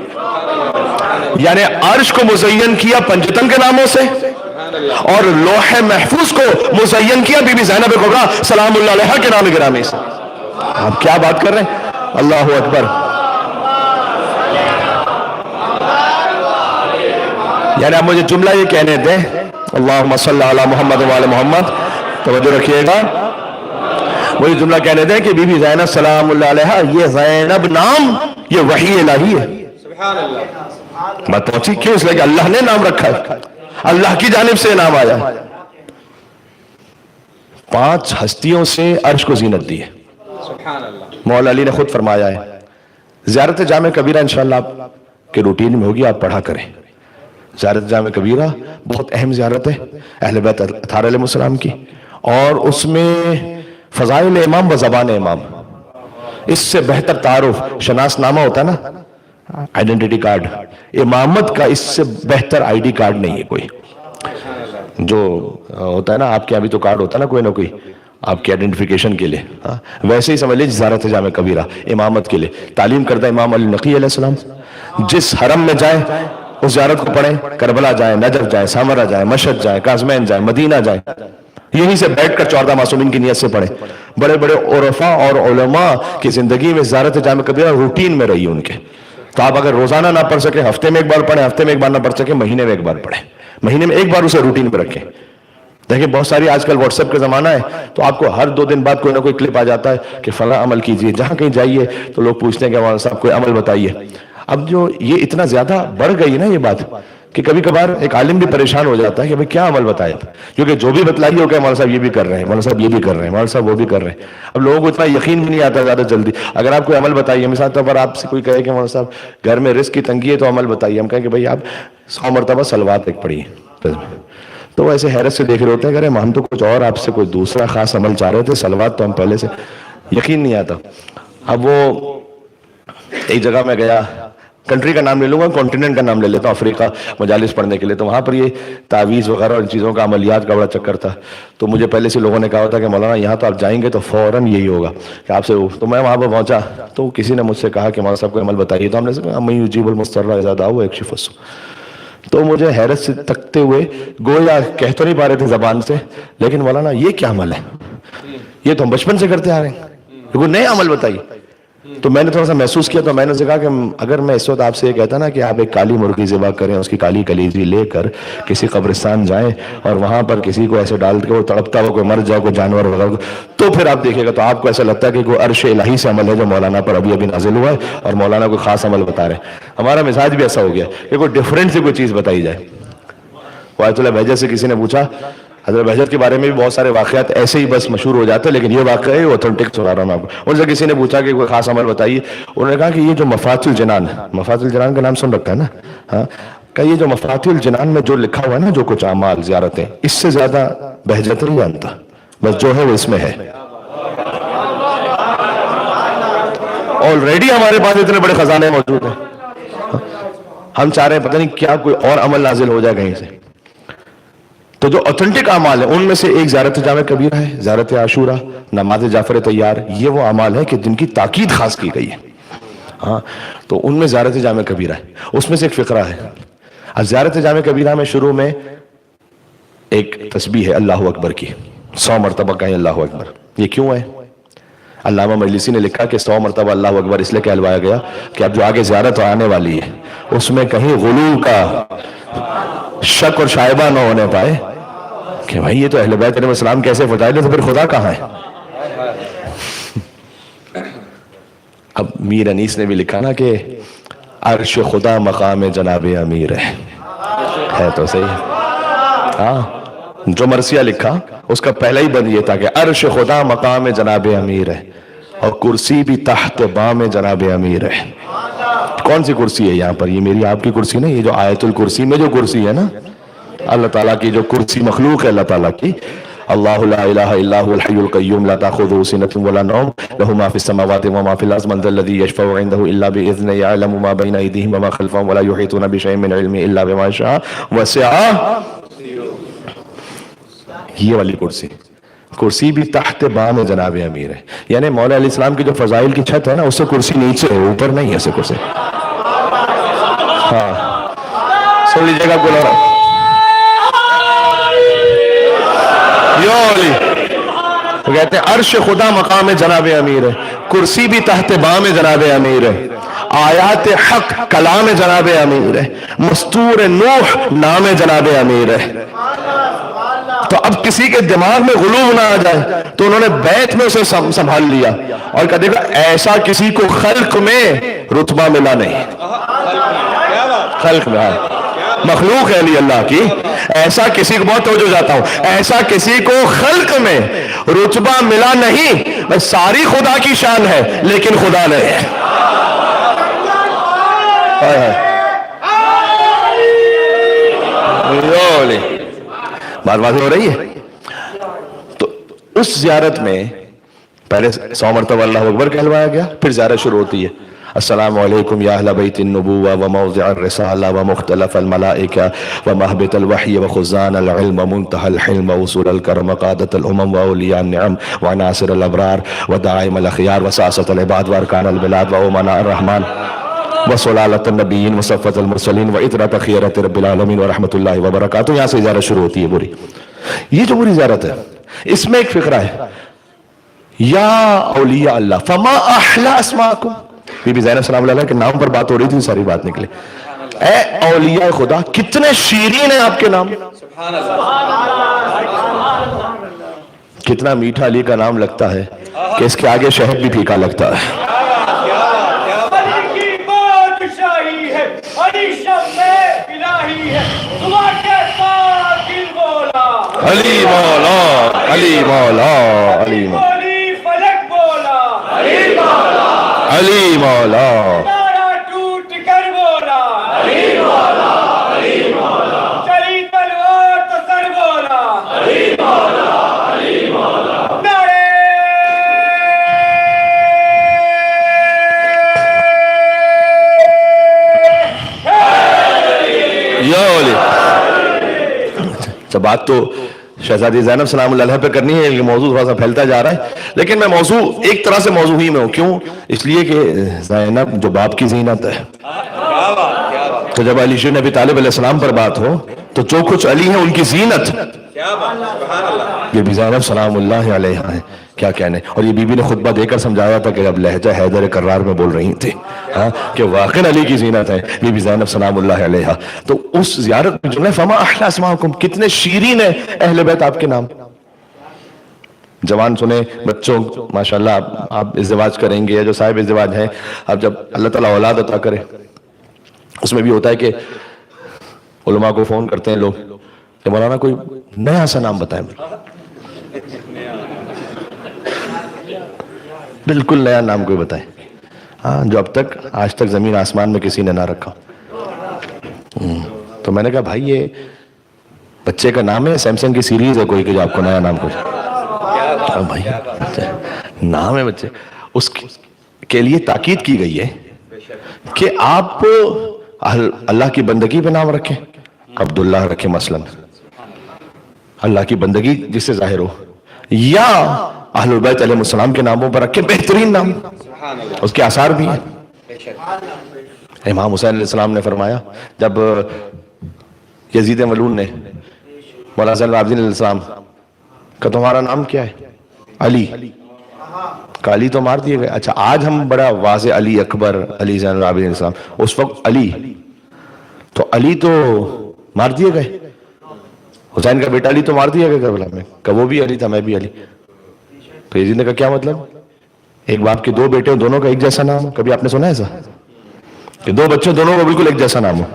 Speaker 1: یعنی عرش کو مزین کیا پنجتن کے ناموں سے, اور لوح محفوظ کو مزین کیا بی بی زینب کبریٰ سلام اللہ علیہ کے نام گرامی سے. آپ کیا بات کر رہے ہیں, اللہ اکبر. یعنی آپ مجھے جملہ یہ کہنے دیں, اللہم صلی علی محمد و آل محمد, توجہ رکھیے گا, مجھے جملہ کہنے دیں کہ بی بی زینب سلام اللہ علیہ, یہ زینب نام یہ وحی الہی ہے.
Speaker 3: سبحان اللہ.
Speaker 1: بات پہنچی کیوں, اس لیے کہ اللہ نے نام رکھا ہے, اللہ کی جانب سے نام آیا. 5 ہستیوں سے عرش کو زینت دی ہے.
Speaker 3: سبحان اللہ.
Speaker 1: مولا علی نے خود فرمایا ہے, زیارت جامع کبیرہ انشاءاللہ آپ کے روٹین میں ہوگی, آپ پڑھا کریں. زیارت جامع کبیرہ بہت اہم زیارت ہے اہل بیت اطہار علیہ السلام کی, اور اس میں فضائل امام و زبان امام, اس سے بہتر تعارف, شناس نامہ ہوتا ہے نا, آئیڈینٹی کارڈ, امامت کا اس سے بہتر آئی ڈی کارڈ نہیں ہے کوئی. جو ہوتا ہے نا آپ کے ابھی تو کارڈ ہوتا ہے نا کوئی نہ کوئی آپ کی آئیڈینٹیفیکیشن کے لیے, ویسے ہی سمجھ لیجیے زیارت جامع کبیرہ امامت کے لیے. تعلیم کردہ امام علی نقی علیہ السلام, جس حرم میں جائیں اس زیارت کو پڑھیں, کربلا جائیں, نجف جائیں, سامرہ جائیں, مشہد جائیں, کاظمین جائیں, مدینہ جائیں, یہیں سے بیٹھ کر 14 معصومین کی نیت سے پڑھیں. بڑے بڑے عرفاء اور علماء کی زندگی میں زیارت جامع کبیرہ روٹین میں رہی ان کے. تو آپ اگر روزانہ نہ پڑھ سکیں, ہفتے میں ایک بار پڑھیں, ہفتے میں ایک بار نہ پڑھ سکیں, مہینے میں ایک بار پڑھیں, مہینے میں ایک بار اسے روٹین پہ رکھیں. دیکھیں بہت ساری آج کل واٹس ایپ کا زمانہ ہے, تو آپ کو ہر 2 دن بعد کوئی نہ کوئی کلپ آ جاتا ہے کہ فلاں عمل کیجئے. جہاں کہیں جائیے تو لوگ پوچھتے ہیں کہ مولانا صاحب کوئی عمل بتائیے. اب جو یہ اتنا زیادہ بڑھ گئی نا یہ بات کہ کبھی کبھار ایک عالم بھی پریشان ہو جاتا ہے کہ بھئی کیا عمل بتائے, کیونکہ جو بھی بتلائیے ہو کہ مولانا صاحب یہ بھی کر رہے ہیں, مولانا صاحب یہ بھی کر رہے ہیں, مولانا صاحب وہ بھی کر رہے ہیں. اب لوگوں کو اتنا یقین بھی نہیں آتا زیادہ جلدی. اگر آپ کوئی عمل بتائیے, مثال طور پر آپ سے کوئی کہے کہ مولانا صاحب گھر میں رزق کی تنگی ہے تو عمل بتائیے, ہم کہیں کہ بھئی آپ 100 مرتبہ صلوات ایک پڑھیے, تو وہ ایسے حیرت سے دیکھ رہے ہوتے ہیں کہ ارے ہم تو کچھ اور آپ سے کوئی دوسرا خاص عمل چاہ رہے تھے, صلوات تو ہم پہلے سے, یقین نہیں آتا. اب وہ ایک جگہ میں گیا کنٹری کا نام لے لوں گا, کانٹیننٹ کا نام لے لیتا ہوں, افریقہ مجالس پڑھنے کے لیے, تو وہاں پر یہ تعویذ وغیرہ اور ان چیزوں کا عملیات کا بڑا چکر تھا. تو مجھے پہلے سے لوگوں نے کہا تھا کہ مولانا یہاں تو آپ جائیں گے تو فوراً یہی ہوگا کہ آپ سے, تو میں وہاں پہ پہنچا تو کسی نے مجھ سے کہا کہ مولانا صاحب کو عمل بتائیے, تو ہم نے کہا میں یجیب المضطر اذا دعا ویکشف السوء. تو مجھے حیرت سے تکتے ہوئے, گویا کہہ تو نہیں پا رہے تھے زبان سے, لیکن مولانا یہ کیا عمل ہے, یہ تو ہم بچپن سے کرتے آ رہے ہیں, کوئی نئے عمل بتائیے. تو میں نے تھوڑا سا محسوس کیا, تو میں نے کہا کہ اگر میں اس وقت آپ سے یہ کہتا نا کہ آپ ایک کالی مرغی ذبح کریں, اس کی کالی کلیجی لے کر کسی قبرستان جائیں اور وہاں پر کسی کو ایسے ڈال کے وہ تڑپتا ہوا کوئی مر جائے, کوئی جانور وغیرہ, تو پھر آپ دیکھیں گا تو آپ کو ایسا لگتا ہے کہ کوئی عرش الہی سے عمل ہے جو مولانا پر ابھی نازل ہوا ہے اور مولانا کوئی خاص عمل بتا رہے ہیں. ہمارا مزاج بھی ایسا ہو گیا کہ کوئی ڈفرینٹ سے کوئی چیز بتائی جائے. آیت اللہ بہجت سے کسی نے پوچھا, حضرت بہجت کے بارے میں بھی بہت سارے واقعات ایسے ہی بس مشہور ہو جاتے ہیں, لیکن یہ واقعہ ہے اوتھینٹک سنا رہا ہوں آپ کو. ان سے کسی نے پوچھا کہ کوئی خاص عمل بتائیے, انہوں نے کہا کہ یہ جو مفاتیح الجنان, مفاتیح الجنان کا نام سن رکھا ہے نا, ہاں, کہ یہ جو مفاتیح الجنان میں جو لکھا ہوا ہے نا, جو کچھ اعمال زیارتیں, اس سے زیادہ بہجت نہیں جانتا, بس جو ہے وہ اس میں ہے. آلریڈی ہمارے پاس اتنے بڑے خزانے موجود ہیں, ہم چاہ رہے ہیں پتہ نہیں کیا کوئی اور عمل نازل ہو جائے کہیں سے. تو جو اوتھنٹک اعمال ہیں ان میں سے ایک زیارت جامع کبیرہ ہے, زیارت عاشورہ, نماز جعفر طیار, یہ وہ اعمال ہے کہ جن کی تاکید خاص کی گئی ہے. ہاں, تو ان میں زیارت جامع کبیرہ ہے. اس میں سے ایک فقرہ ہے. اب زیارت جامع کبیرہ میں شروع میں ایک تسبیح ہے اللہ اکبر کی, 100 مرتبہ کہیں اللہ اکبر. یہ کیوں ہے؟ علامہ مجلسی نے لکھا کہ 100 مرتبہ اللہ اکبر اس لیے کہلوایا گیا کہ اب جو آگے زیارت آنے والی ہے اس میں کہیں غلو کا شک اور شائبہ نہ ہونے پائے کہ بھائی یہ تو اہل بیت علیہ السلام کیسے فضائل, تو پھر خدا کہاں ہے. اب میر انیس نے بھی لکھا نا کہ عرش خدا مقام جناب امیر ہے تو صحیح. ہاں, جو مرثیہ لکھا اس کا پہلا ہی بند یہ تھا کہ عرش خدا مقام جناب امیر ہے اور کرسی بھی تحت بام جناب امیر ہے. کون سی کرسی ہے یہاں پر؟ یہ میری آپ کی کرسی نہیں, یہ جو آیت الکرسی میں جو کرسی ہے نا, اللہ تعالیٰ کی جو کرسی مخلوق ہے اللہ تعالیٰ کی, اللہ لا الہ الا هو الحی القیوم لا تأخذه سنة ولا نوم له ما في السماوات وما في الارض من ذا الذي يشفع عنده الا باذنه يعلم ما بين ايديهم وما خلفهم ولا يحيطون بشيء من علمه الا بما شاء وسع. یہ والی کرسی, کرسی بھی تحت بام جناب امیر ہے, یعنی مولا علیہ السلام کی جو فضائل کی چھت ہے نا, اس سے کرسی نیچے ہے, اوپر نہیں ہے اسے کرسی. ہاں, سن لیجیے گا بولا تو کہتے ہیں عرش خدا مقام جناب امیر ہے, کرسی بھی تحت بام جناب امیر ہے, آیات حق کلام جناب امیر ہے, مستور نوح نام جناب امیر ہے. تو اب کسی کے دماغ میں غلو نہ آ جائے تو انہوں نے بیت میں اسے سنبھال لیا اور کہا دیکھا ایسا کسی کو خلق میں رتبہ ملا نہیں. خلق میں, مخلوق ہے علی اللہ کی, ایسا کسی کو, بہت توجہ جاتا ہوں, ایسا کسی کو خلق میں رتبہ ملا نہیں. بس ساری خدا کی شان ہے لیکن خدا نہیں ہے. بات واضح ہو رہی ہے. تو اس زیارت میں پہلے 100 مرتبہ اللہ اکبر کہلوایا گیا, پھر زیارت شروع ہوتی ہے. السلام علیکم یا اہل بیت النبوہ وموضع الرسالہ ومختلف الملائکہ ومہبط الوحی وخزان العلم منتہى الحلم وصول الکرم قادت الامم واولیاء النعم وناصر الابرار ودائم الاخیار وساسة العباد وارکان البلاد وامناء الرحمن وصلالت النبیین وصفت المرسلین وعطرت خیرت رب العالمین ورحمت اللہ وبرکاتہ. یہاں سے زیارت شروع ہوتی ہے پوری. یہ جو پوری زیارت ہے اس میں ایک فقرہ ہے, یا اولیاء اللہ فما احلا اسماءکم. بی بی زینب سلام اللہ کے نام پر بات ہو رہی تھی, ساری بات نکلے, اے اولیاء خدا کتنے شیرین ہیں آپ کے نام, کتنا میٹھا علی کا نام لگتا ہے کہ اس کے آگے شہد بھی پھیکا لگتا ہے. علی مولا علی مولا علی مولا علی مولا
Speaker 2: ٹوٹ کر بولا علی مولا علی مولا, چلی تلوار تو سر بولا علی مولا علی مولا.
Speaker 1: اچھا بات تو شہزادی زینب سلام اللہ علیہ پہ کرنی ہے، یہ موضوع تھوڑا سا پھیلتا جا رہا ہے، لیکن میں موضوع ایک طرح سے موضوع ہی میں ہوں. کیوں؟ اس لیے کہ زینب جو باپ کی زینت ہے. تو جب علی شیر نبی طالب علیہ السلام پر بات ہو تو جو کچھ علی ہیں ان کی زینت، یہ بھی زینب سلام اللہ علیہ ہیں. کیا کہنے. اور یہ بی بی نے خطبہ دے کر سمجھایا تھا کہ جب لہجہ حیدر کرار میں بول رہی تھی کہ واقعی علی کی زینت ہے بی بی زینب سلام اللہ علیہ. تو اس زیارت میں جملہ فما احلی اسماءکم، کتنے شیرین ہیں اہل بیت آپ کے نام. جوان سنیں، بچوں ماشاءاللہ آپ ازدواج کریں گے یا جو صاحب ازدواج ہیں، اب جب اللہ تعالیٰ اولاد عطا کرے، اس میں بھی ہوتا ہے کہ علماء کو فون کرتے ہیں لوگ کہ مولانا کوئی نیا سا نام بتائیں. بالکل نیا نام کوئی بتائیں جو اب تک آج تک زمین آسمان میں کسی نے نہ رکھا. تو میں نے کہا بھائی یہ بچے کا نام ہے، سیمسنگ کی سیریز ہے کوئی کہ جو آپ کو نیا نام کچھ بھائی نام ہے بچے. اس کے لیے تاکید کی گئی ہے کہ آپ اللہ کی بندگی پہ نام رکھیں. عبداللہ رکھیں مثلا، اللہ کی بندگی جس سے ظاہر ہو، یا اہل البیت علیہ السلام کے ناموں پر رکھیں بہترین نام، اس کے آثار بھی ہیں. امام حسین علیہ السلام نے فرمایا جب یزید ملعون نے مولانا زین العابدین علیہ السلام کہ تمہارا نام کیا ہے؟ علی. کہ علی تو مار دیے گئے. اچھا آج ہم بڑا واضح علی اکبر، علی زین العابدین علیہ السلام، اس وقت علی تو علی تو مار دیے گئے. حسین کا بیٹا علی تو مار دیا گیا کربلا میں، کہ وہ بھی علی تھا میں بھی علی. تو یزید نے کہا کیا مطلب؟ ایک باپ کے دو بیٹے دونوں کا ایک جیسا نام ہو. کبھی آپ نے سنا ایسا کہ دو بچوں دونوں کا بالکل ایک جیسا نام ہو؟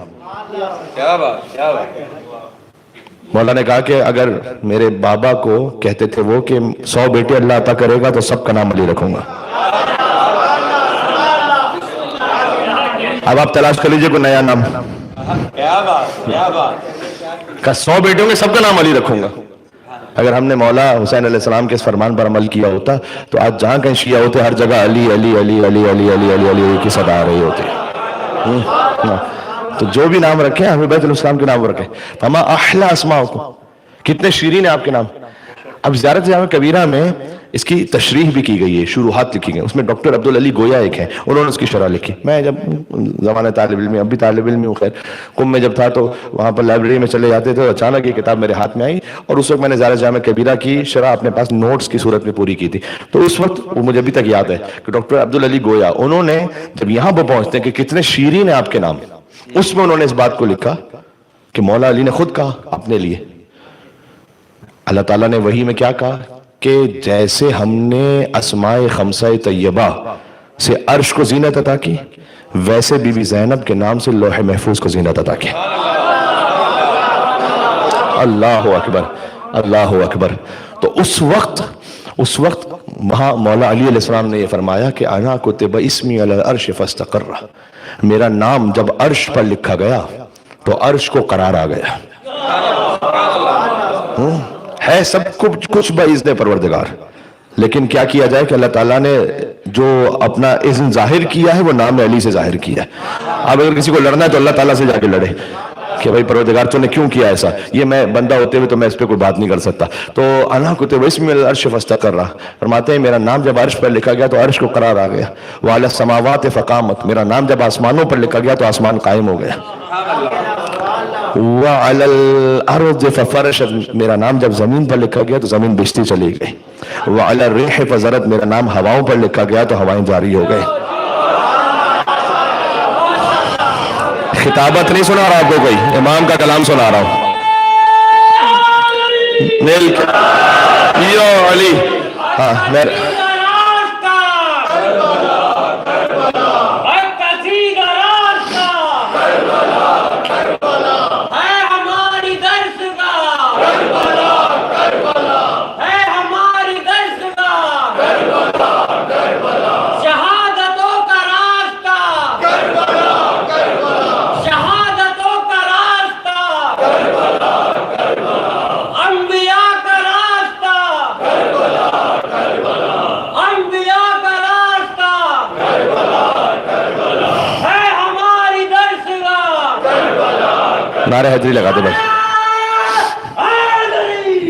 Speaker 1: مولا نے کہا کہ اگر میرے بابا کو کہتے تھے وہ کہ 100 بیٹے اللہ عطا کرے گا تو سب کا نام علی رکھوں گا. اب آپ تلاش کر لیجئے کوئی نیا نام. کہ 100 بیٹوں کے سب کا نام علی رکھوں گا. اگر ہم نے مولا حسین علیہ السلام کے اس فرمان پر عمل کیا ہوتا تو آج جہاں کہیں شیعہ ہوتے ہر جگہ علی علی علی علی علی علی علی علی کی صدا آ رہی ہوتی. تو جو بھی نام رکھیں اہل بیت علیہ السلام کے نام رکھیں. فما احلی اسماءکم، کتنے شیرین ہیں آپ کے نام. اب زیارت جامع کبیرہ میں اس کی تشریح بھی کی گئی ہے، شروحات لکھی گئی. اس میں ڈاکٹر عبدالعلی گویا ایک ہیں، انہوں نے اس کی شرح لکھی. میں جب زمانہ طالب علم، اب بھی طالب علم ہوں، خیر قم میں جب تھا تو وہاں پر لائبریری میں چلے جاتے تھے، اچانک یہ کتاب میرے ہاتھ میں آئی اور اس وقت میں نے زیارت جامع کبیرہ کی شرح اپنے پاس نوٹس کی صورت میں پوری کی تھی. تو اس وقت وہ مجھے ابھی تک یاد ہے کہ ڈاکٹر عبدالعلی گویا انہوں نے جب یہاں پہ پہنچتے ہیں کہ کتنے شیرین ہیں آپ کے نام، اس میں انہوں نے اس بات کو لکھا کہ مولا علی نے خود کہا اپنے لیے، اللہ تعالیٰ نے وحی میں کیا کہا کہ جیسے ہم نے اسماء خمسہ طیبہ سے عرش کو زینت عطا کی، ویسے بی بی زینب کے نام سے لوح محفوظ کو زینت عطا کی. اللہ اکبر اللہ اکبر. تو اس وقت وہاں مولا علی علیہ السلام نے یہ فرمایا کہ انا کتب اسمی علی العرش فاستقر، میرا نام جب عرش پر لکھا گیا تو عرش کو قرار آ گیا. ہے سب کچھ باذن پروردگار، لیکن کیا کیا جائے کہ اللہ تعالیٰ نے جو اپنا اذن ظاہر کیا ہے وہ نام علی سے ظاہر کیا ہے. اب اگر کسی کو لڑنا ہے تو اللہ تعالیٰ سے جا کے لڑے کہ بھائی پروردگار تو نے کیوں کیا ایسا. یہ میں بندہ ہوتے ہوئے تو میں اس پہ کوئی بات نہیں کر سکتا. تو انا کتب اسمی علی العرش فاستقر، فرماتے ہیں میرا نام جب عرش پر لکھا گیا تو عرش کو قرار آ گیا. وعلی السماوات فقامت، میرا نام جب آسمانوں پر لکھا گیا تو آسمان قائم ہو گیا. وعلی الارض ففرشت، میرا نام جب زمین پر لکھا گیا تو زمین بچتی چلی گئی. وعلی الريح فزرت، میرا نام ہواؤں پر لکھا گیا تو ہوائیں جاری ہو گئے. خطابت نہیں سنا رہا آپ کو کوئی، امام کا کلام سنا رہا ہوں. یا علی، ہاں نعرہ حیدری لگا دے بھائی.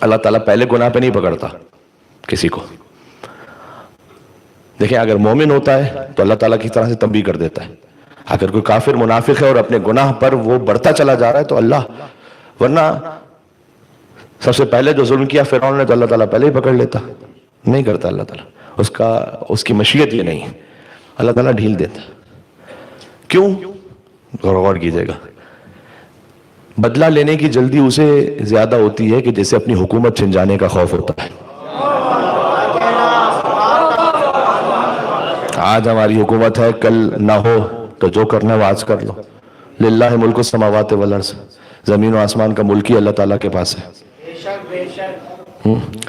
Speaker 1: اللہ تعالیٰ پہلے گناہ پہ نہیں پکڑتا کسی کو. دیکھیں اگر مومن ہوتا ہے تو اللہ تعالیٰ کی طرح سے تنبیہ کر دیتا ہے. اگر کوئی کافر منافق ہے اور اپنے گناہ پر وہ بڑھتا چلا جا رہا ہے تو اللہ، ورنہ سب سے پہلے جو ظلم کیا فرعون نے تو اللہ تعالیٰ پہلے ہی پکڑ لیتا. نہیں کرتا اللہ تعالیٰ، اس کی مشیت یہ نہیں ہے، اللہ تعالیٰ ڈھیل دیتا. کیوں؟ غور کیجئے گا. بدلہ لینے کی جلدی اسے زیادہ ہوتی ہے کہ جیسے اپنی حکومت چھن جانے کا خوف ہوتا ہے. آج ہماری حکومت ہے، کل نہ ہو تو جو کرنا ہے وہ آج کر لو. للہ ملک السماوات والارض، زمین و آسمان کا ملک ہی اللہ تعالیٰ کے پاس ہے.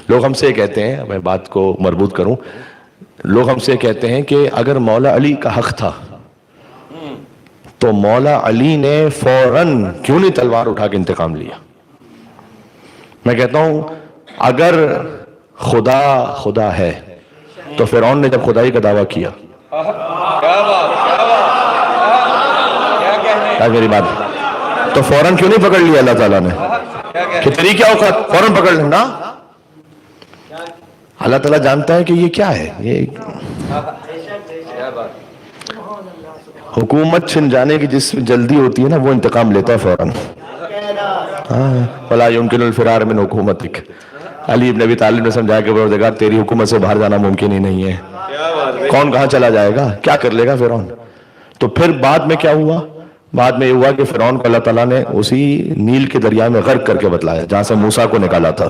Speaker 1: لوگ ہم سے کہتے ہیں، میں بات کو مربوط کروں، لوگ ہم سے کہتے ہیں کہ اگر مولا علی کا حق تھا تو مولا علی نے فوراً کیوں نہیں تلوار اٹھا کے انتقام لیا. میں کہتا ہوں اگر خدا ہے تو فرعون نے جب خدائی کا دعویٰ کیا، میری بات، تو فوراً کیوں نہیں پکڑ لیا اللہ تعالیٰ نے کہ تیری کیا اوقات، فوراً پکڑ لینا. اللہ تعالیٰ جانتا ہے کہ یہ کیا ہے، یہ حکومت چھن جانے کی جس میں جلدی ہوتی ہے نا وہ انتقام لیتا ہے فوراً. فلا يمكن الفرار من حکومتک. علی ابن ابی طالب نے سمجھایا کہ پروردگار تیری حکومت سے باہر جانا ممکن ہی نہیں ہے. کون کہاں چلا جائے گا، کیا کر لے گا فرعون. تو پھر بعد میں کیا ہوا؟ بعد میں یہ ہوا کہ فرعون کو اللہ تعالیٰ نے اسی نیل کے دریا میں غرق کر کے بتلایا جہاں سے موسیٰ کو نکالا تھا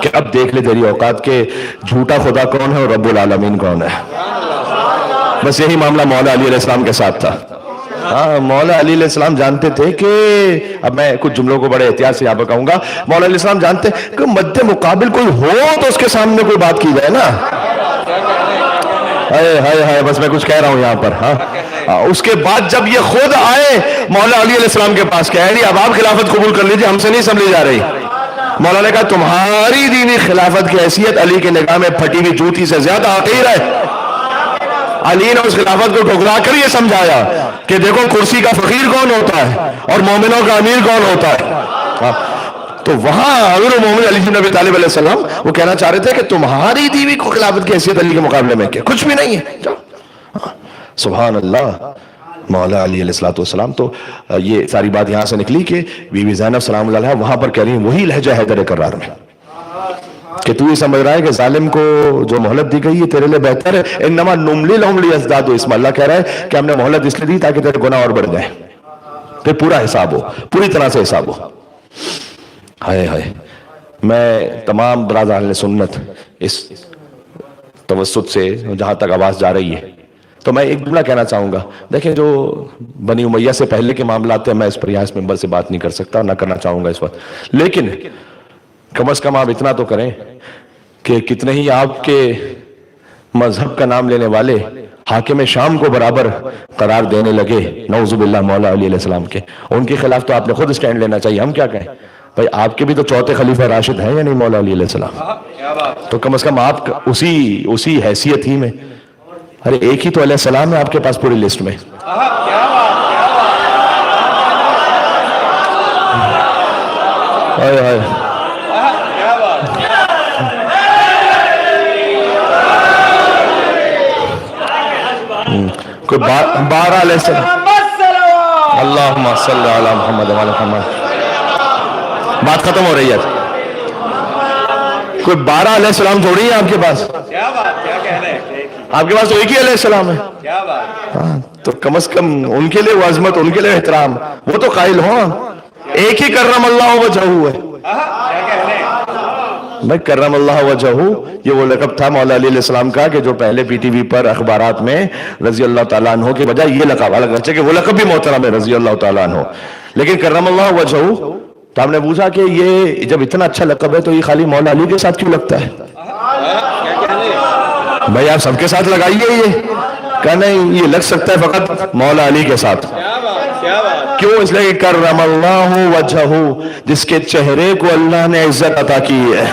Speaker 1: کہ اب دیکھ لے تیری اوقات کے جھوٹا خدا کون ہے اور رب العالمین کون ہے. بس یہی معاملہ مولا علی علیہ السلام کے ساتھ تھا. ہاں، مولا علی علیہ السلام جانتے تھے کہ، اب میں کچھ جملوں کو بڑے احتیاط سے یہاں پر کہوں گا، مولا علیہ السلام جانتے کہ مد مقابل کوئی ہو تو اس کے سامنے کوئی بات کی جائے نا. ہائے بس میں کچھ کہہ رہا ہوں یہاں پر. ہاں، اس کے بعد جب یہ خود آئے مولا علی علیہ السلام کے پاس، کہہ رہی اب آپ خلافت قبول کر لیجئے، ہم سے نہیں سنبھلی جا رہی. مولا نے کہا تمہاری دینی خلافت کی حیثیت علی کے نگاہ میں پھٹی ہوئی جوتی سے زیادہ حقیر ہے. علی نے اس خلافت کو ٹھکرا کر یہ سمجھایا کہ دیکھو کرسی کا فقیر کون ہوتا ہے اور مومنوں کا امیر کون ہوتا ہے. تو وہاں امیر المومنین علی بن ابی طالب علیہ السلام وہ کہنا چاہ رہے تھے کہ تمہاری دیوی کو خلافت کی حیثیت علی کے مقابلے میں کیا، کچھ بھی نہیں ہے. سبحان اللہ. مولا علی علیہ السلام تو یہ ساری بات یہاں سے نکلی کہ بی بی زینب سلام اللہ علیہا وہاں پر کہہ رہی ہیں وہی لہجہ حیدر کرار میں کہ تو یہ سمجھ رہا ہے کہ ظالم کو جو مہلت دی گئی ہے تیرے لئے بہتر ہے. انما نملی لہم لیزدادوا اسما. اللہ کہہ رہا ہے کہ ہم نے مہلت اس لیے دی تاکہ تیرے گناہ اور بڑھ جائیں، پھر پورا حساب ہو، پوری طرح سے حساب ہو. ہائے میں تمام برادران اہل سنت اس توسط سے جہاں تک آواز جا رہی ہے تو میں ایک جملہ کہنا چاہوں گا. دیکھیں جو بنی امیہ سے پہلے کے معاملات ہیں میں اس پر یہاں اس ممبر سے بات نہیں کر سکتا، نہ کرنا چاہوں گا اس وقت، لیکن کم از کم آپ اتنا تو کریں کہ کتنے ہی آپ کے مذہب کا نام لینے والے حاکم شام کو برابر قرار دینے لگے، نعوذ باللہ مولا علی علیہ السلام کے. ان کے خلاف تو آپ نے خود اسٹینڈ لینا چاہیے. ہم کیا کہیں بھائی، آپ کے بھی تو چوتھے خلیفہ راشد ہیں یا نہیں مولا علی علیہ السلام؟ تو کم از کم آپ اسی حیثیت ہی میں، ارے ایک ہی تو علیہ السلام ہے آپ کے پاس پوری لسٹ میں. کوئی 12 علیہ السلام، اللہم صلی علی محمد وعلی محمد. بات ختم ہو رہی ہے. کوئی 12 علیہ السلام تھوڑی ہے آپ کے پاس، آپ کے پاس تو ایک ہی علیہ السلام ہے. تو کم از کم ان کے لیے وہ عظمت، ان کے لیے احترام، وہ تو قائل ہوں ایک ہی کرم اللہ وجہہ ہے. میں کرم اللہ وجہہ، یہ وہ لقب تھا مولا علی علیہ السلام کا کہ جو پہلے پی ٹی وی پر اخبارات میں رضی اللہ تعالیٰ عنہ کے بجائے یہ لقب، اگرچہ کہ وہ لقب بھی محترم ہے رضی اللہ تعالیٰ عنہ، لیکن کرم اللہ وجہہ. تو ہم نے پوچھا کہ یہ جب اتنا اچھا لقب ہے تو یہ خالی مولا علی کے ساتھ کیوں لگتا ہے؟ بھائی آپ سب کے ساتھ لگائیے. یہ کہ نہیں یہ لگ سکتا ہے فقط مولا علی کے ساتھ. کیوں؟ اس لیے کہ کرم اللہ وجہہ، جس کے چہرے کو اللہ نے عزت عطا کی ہے،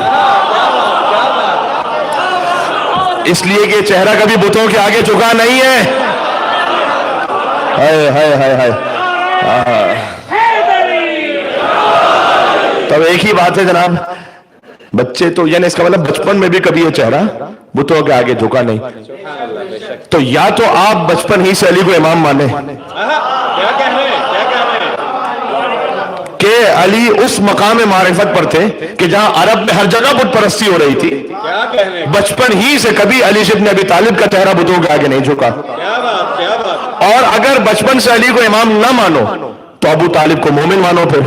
Speaker 1: اس لیے کہ چہرہ کبھی بتوں کے آگے جھکا نہیں ہے. ہائے ہائے ہائے ہائے. اب ایک ہی بات ہے جناب, بچے تو یعنی اس کا مطلب بچپن میں بھی کبھی یہ چہرہ بتوں کے آگے جھکا نہیں. تو یا تو آپ بچپن ہی سے علی کو امام مانیں کہ علی اس مقام معرفت پر تھے کہ جہاں عرب میں ہر جگہ بت پرستی ہو رہی تھی, بچپن ہی سے کبھی علی ابن ابی طالب کا چہرہ بتوں کے آگے نہیں جھکا. اور اگر بچپن سے علی کو امام نہ مانو تو ابو طالب کو مومن مانو. پھر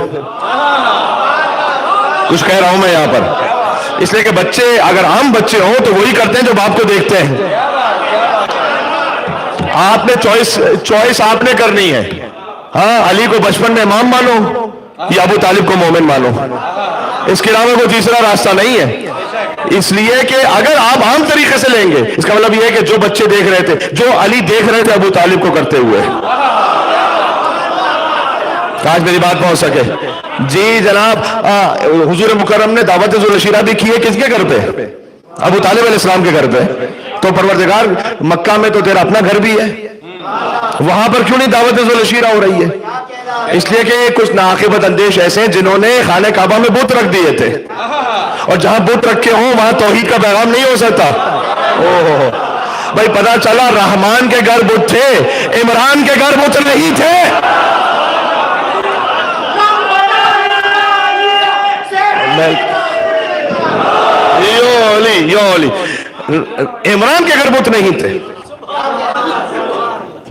Speaker 1: کچھ کہہ رہا ہوں میں یہاں پر, اس لیے کہ بچے اگر عام بچے ہوں تو وہی کرتے ہیں جو باپ کو دیکھتے ہیں. آپ نے چوائس آپ نے کرنی ہے. ہاں, علی کو بچپن میں امام مانو یا ابو طالب کو مومن مانو, اس کے علاوہ کوئی تیسرا راستہ نہیں ہے. اس لیے کہ اگر آپ عام طریقے سے لیں گے, اس کا مطلب یہ ہے کہ جو بچے دیکھ رہے تھے, جو علی دیکھ رہے تھے ابو طالب کو کرتے ہوئے. آج میری بات پہنچ سکے. جی جناب, حضور مکرم نے دعوت ذوالعشیرہ بھی کی ہے کس کے گھر پہ؟ ابو طالب علیہ السلام کے گھر پہ. تو پروردگار, مکہ میں تو تیرا اپنا گھر بھی ہے, وہاں پر کیوں نہیں دعوت ذوالعشیرہ ہو رہی ہے؟ اس لیے کہ کچھ ناعاقبت اندیش ایسے ہیں جنہوں نے خانہ کعبہ میں بت رکھ دیے تھے, اور جہاں بت رکھے ہوں وہاں توحید کا پیغام نہیں ہو سکتا. بھائی پتا چلا رحمان کے گھر بت تھے, عمران کے گھر بت نہیں تھے. عمران کے گھر بت نہیں تھے.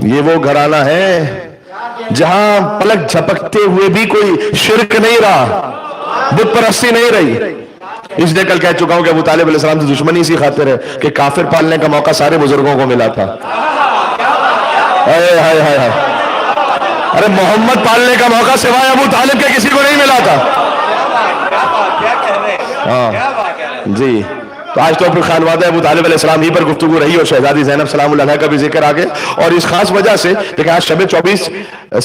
Speaker 1: یہ وہ گھرانہ ہے جہاں پلک جھپکتے ہوئے بھی کوئی شرک نہیں رہا, بت پرستی نہیں رہی. اس لیے کل کہہ چکا ہوں کہ ابو طالب علیہ السلام سے دشمنی اسی خاطر ہے کہ کافر پالنے کا موقع سارے بزرگوں کو ملا تھا. ارے محمد پالنے کا موقع سوائے ابو طالب کے کسی کو نہیں ملا تھا. جی, تو آج تو پھر خانوادہ ابو طالب علیہ السلام ہی پر گفتگو رہی, اور شہزادی زینب سلام اللہ علیہا کا بھی ذکر آگے. اور اس خاص وجہ سے دیکھیں آج شب 24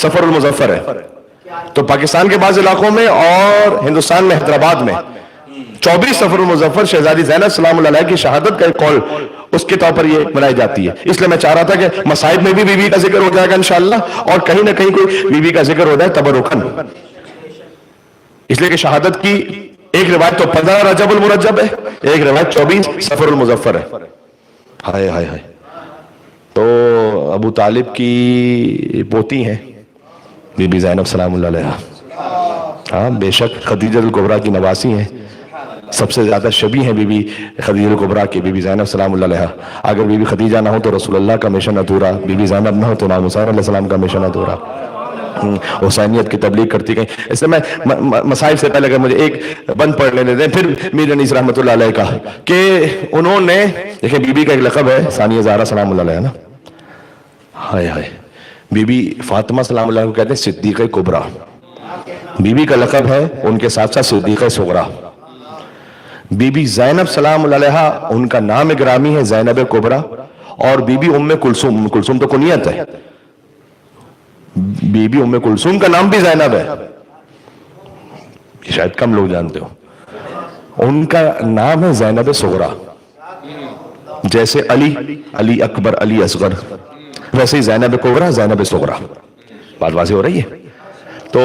Speaker 1: سفر المظفر ہے, تو پاکستان کے بعض علاقوں میں اور ہندوستان میں حیدرآباد میں 24 سفر المظفر شہزادی زینب سلام اللہ علیہا کی شہادت کا ایک قول اس کے طور پر یہ منائی جاتی ہے. اس لیے میں چاہ رہا تھا کہ مصائب میں بھی بیوی کا ذکر ہو جائے گا انشاءاللہ, اور کہیں نہ کہیں کوئی بیوی کا ذکر ہو جائے تبرکن. اس لیے کہ شہادت کی ایک روایت تو 15 رجب المرجب ہے, ایک روایت 24 سفر المظفر ہے. ہائے ہائے ہائے. تو ابو طالب کی پوتی ہیں بی بی زینب سلام اللہ علیہا. ہاں بے شک خدیجہ الکبریٰ کی نواسی ہیں, سب سے زیادہ شبیہ ہیں بی بی خدیجہ الکبریٰ کی بی بی زینب سلام اللہ علیہا. اگر بی بی خدیجہ نہ ہو تو رسول اللہ کا مشن ادھورا, بی بی زینب نہ ہو تو امام حسین علیہ السلام کا مشن ادھورا. حسینیت کی تبلیغ کرتی گئی. اس میں مسائل سے پہلے اگر مجھے ایک بند پڑھ لینے دیں پھر میر انیس رحمۃ اللہ علیہ کا, کہ انہوں نے دیکھیں بی بی کا ایک لقب ہے ثانیہ زہرا سلام اللہ علیہ نا. ہائے ہائے. بی بی فاطمہ سلام اللہ علیہ کو کہتے ہیں صدیقہ کبریٰ. بی بی کا لقب ہے ان کے ساتھ ساتھ صدیقہ صغریٰ. بی بی زینب سلام اللہ علیہ ان کا نام گرامی ہے زینب کبریٰ, اور بی بی ام کلثوم, کلثوم تو کنیت ہے, بی بی ام کلثوم کا نام بھی زینب ہے, شاید کم لوگ جانتے ہو. ان کا نام ہے زینب صغریٰ. جیسے علی اکبر, علی اصغر, ویسے ہی زینب کبریٰ, زینب صغریٰ. بات واضح ہو رہی ہے. تو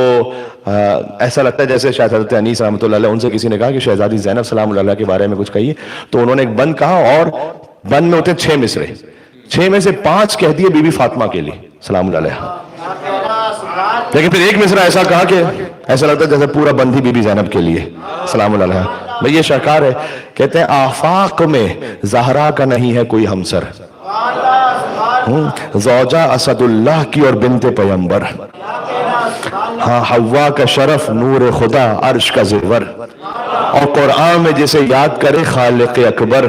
Speaker 1: ایسا لگتا ہے جیسے شاید حضرت انیس رحمۃ اللہ علیہ ان سے کسی نے کہا کہ شہزادی زینب سلام اللہ علیہ کے بارے میں کچھ کہیے, تو انہوں نے ایک بند کہا, اور بند میں ہوتے 6 مصرے, 6 میں سے 5 کہہ دیے بی بی فاطمہ کے لیے سلام اللہ علیہ. لیکن پھر ایک مصرع ایسا کہا کہ ایسا لگتا ہے جیسے پورا بند ہی بی بی زینب کے لیے سلام اللہ علیہ. بھئی یہ شاہکار ہے, کہتے ہیں آفاق میں زہرا کا نہیں ہے کوئی ہمسر, زوجہ اسد اللہ کی اور بنت پیغمبر. ہاں حوا کا شرف نور خدا عرش کا زیور, اور قرآن میں جسے یاد کرے خالق اکبر.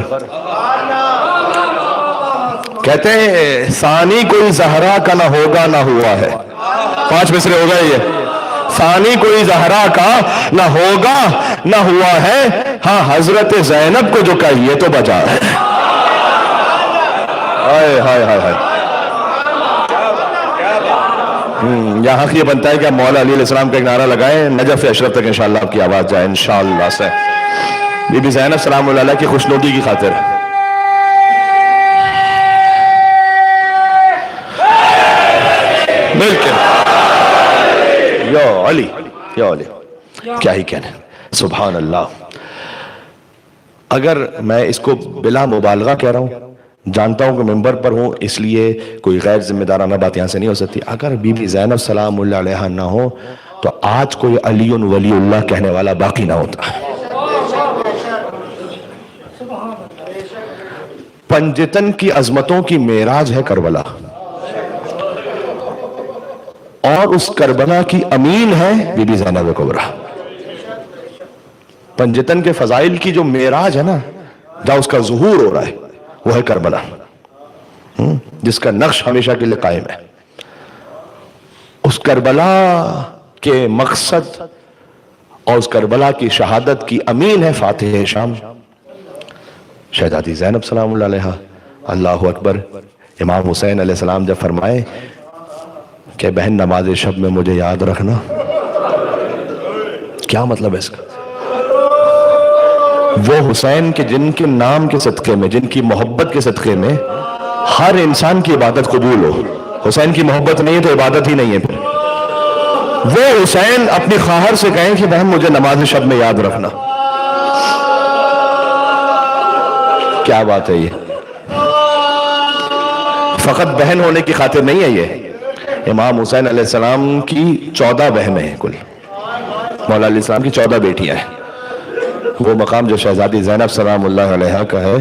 Speaker 1: کہتے ہیں ثانی کوئی زہرا کا نہ ہوگا نہ ہوا ہے. 5 مصرے ہو گئے یہ. ثانی کوئی زہرا کا نہ ہوگا نہ ہوا ہے, ہاں حضرت زینب کو جو کہیے تو بجا ہے. ہائے ہائے ہائے ہائے. یہاں یہ بنتا ہے کہ آپ مولا علی علیہ السلام کا ایک نعرہ لگائیں, نجف اشرف تک انشاءاللہ آپ کی آواز جائے انشاءاللہ سے. بی بی زینب سلام اللہ علیہ کی خوشنودی کی خاطر. بالکل یا علی, یا علی, کیا ہی کہنے. سبحان اللہ. اگر میں اس کو بلا مبالغہ کہہ رہا ہوں، جانتا ہوں کہ ممبر پر ہوں اس لیے کوئی غیر ذمہ دارانہ بات یہاں سے نہیں ہو سکتی، اگر بی بی زینب سلام اللہ علیہا نہ ہو تو آج کوئی علی ولی اللہ کہنے والا باقی نہ ہوتا. پنجتن کی عظمتوں کی معراج ہے کربلا، اور اس کربلا کی امین ہے بی بی زینب کبریٰ. پنجتن کے فضائل کی جو معراج ہے نا، جہاں اس کا ظہور ہو رہا ہے، وہ ہے کربلا، جس کا نقش ہمیشہ کے لیے قائم ہے. اس کربلا کے مقصد اور اس کربلا کی شہادت کی امین ہے فاتح شام شہزادی زینب سلام اللہ علیہا. اللہ اکبر. امام حسین علیہ السلام جب فرمائے کہ بہن نماز شب میں مجھے یاد رکھنا، کیا مطلب ہے اس کا؟ وہ حسین کے جن کے نام کے صدقے میں، جن کی محبت کے صدقے میں ہر انسان کی عبادت قبول ہو. حسین کی محبت نہیں ہے تو عبادت ہی نہیں ہے. پھر وہ حسین اپنی خواہر سے کہیں کہ بہن مجھے نماز شب میں یاد رکھنا. کیا بات ہے یہ؟ فقط بہن ہونے کی خاطر نہیں ہے یہ. امام حسین علیہ السلام کی 14 بہنیں ہیں کل. مولا علیہ السلام کی 14 بیٹیاں ہیں. وہ مقام جو شہزادی زینب سلام اللہ علیہا کا ہے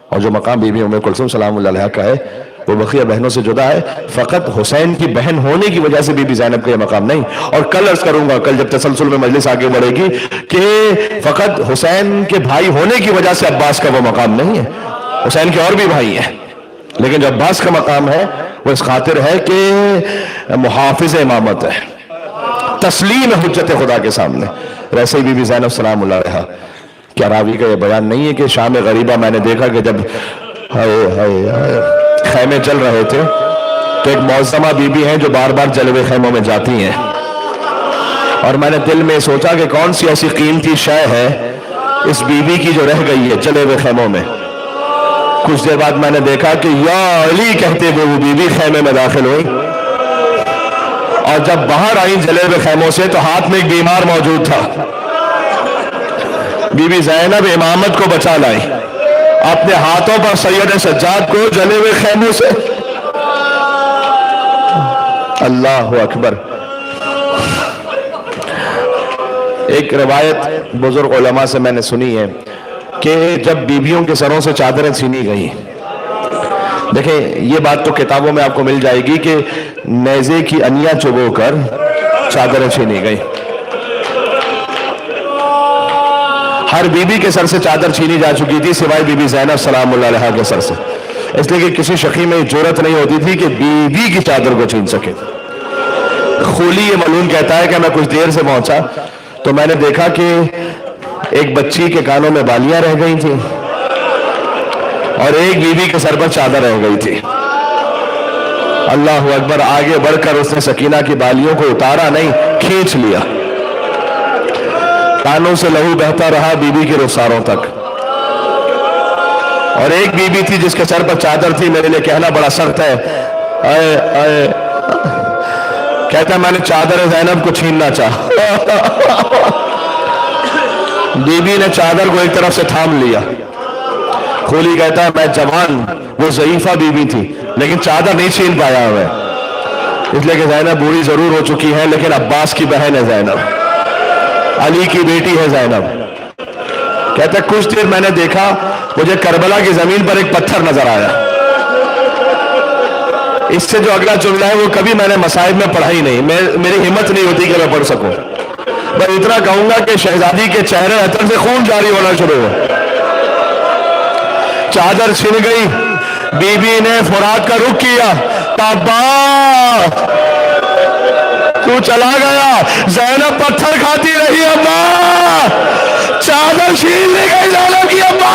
Speaker 1: اور جو مقام بی بی ام کلثوم سلام اللہ علیہا کا ہے، وہ بقیہ بہنوں سے جدا ہے. فقط حسین کی بہن ہونے کی وجہ سے بی بی زینب کا یہ مقام نہیں. اور کل عرض کروں گا، کل جب تسلسل میں مجلس آگے بڑھے گی، کہ فقط حسین کے بھائی ہونے کی وجہ سے عباس کا وہ مقام نہیں ہے. حسین کے اور بھی بھائی ہیں، لیکن جو عباس کا مقام ہے وہ اس خاطر ہے کہ محافظ امامت ہے، تسلیم حجت خدا کے سامنے. ویسے ہی بی بی زینب سلام اللہ علیہا، کیا راوی کا یہ بیان نہیں ہے کہ شام غریبہ میں نے دیکھا کہ جب خیمے چل رہے تھے تو ایک معظمہ بی بی ہیں جو بار بار جلے ہوئے خیموں میں جاتی ہیں، اور میں نے دل میں سوچا کہ کون سی ایسی قیمتی شے ہے اس بی بی کی جو رہ گئی ہے جلے ہوئے خیموں میں. کچھ دیر بعد میں نے دیکھا کہ یا علی کہتے ہوئے وہ بی بی خیمے میں داخل ہوئی، اور جب باہر آئیں جلے ہوئے خیموں سے تو ہاتھ میں ایک بیمار موجود تھا. بی بی زینب امامت کو بچا لائی، اپنے ہاتھوں پر سید سجاد کو جلے ہوئے خیموں سے. اللہ اکبر. ایک روایت بزرگ علماء سے میں نے سنی ہے کہ جب بیویوں کے سروں سے چادریں چھینی گئی، دیکھیں یہ بات تو کتابوں میں آپ کو مل جائے گی کہ نیزے کی انیاں چبو کر چادریں چھینی گئی. ہر بی بی کے سر سے چادر چھینی جا چکی تھی سوائے بی بی زینب سلام اللہ علیہا کے سر سے، اس لیے کہ کسی شقی میں جرأت نہیں ہوتی تھی کہ بی بی کی چادر کو چھین سکے. خولی یہ ملعون کہتا ہے کہ میں کچھ دیر سے پہنچا تو میں نے دیکھا کہ ایک بچی کے کانوں میں بالیاں رہ گئی تھیں اور ایک بی بی کے سر پر چادر رہ گئی تھی. اللہ اکبر. آگے بڑھ کر اس نے سکینہ کی بالیوں کو اتارا نہیں، کھینچ لیا. کانوں سے لہو بہتا رہا بی بی کے رخساروں تک. اور ایک بی بی تھی جس کے سر پر چادر تھی، میرے لیے کہنا بڑا سخت ہے، کہتا میں نے چادر زینب کو چھیننا چاہا. بی بی نے چادر کو ایک طرف سے تھام لیا. خولی کہتا ہے میں جوان، وہ ضعیفہ بی بی تھی لیکن چادر نہیں چھین پایا ہوا، اس لیے کہ زینب بوڑھی ضرور ہو چکی ہے لیکن عباس کی بہن ہے زینب، علی کی بیٹی ہے زینب. کہتا ہے کچھ دیر میں نے دیکھا، مجھے کربلا کی زمین پر ایک پتھر نظر آیا. اس سے جو اگلا جملہ ہے وہ کبھی میں نے مصائب میں پڑھا ہی نہیں، میری ہمت نہیں ہوتی کہ میں پڑھ سکوں. میں اتنا کہوں گا کہ شہزادی کے چہرے عطر سے خون جاری ہونا شروع ہوا. چادر چھن گئی، بی بی نے فرات کا رخ کیا، تابا تو چلا گیا. زینب پتھر کھاتی رہی، ابا چادر چھین لے گئی زینب کی. ابا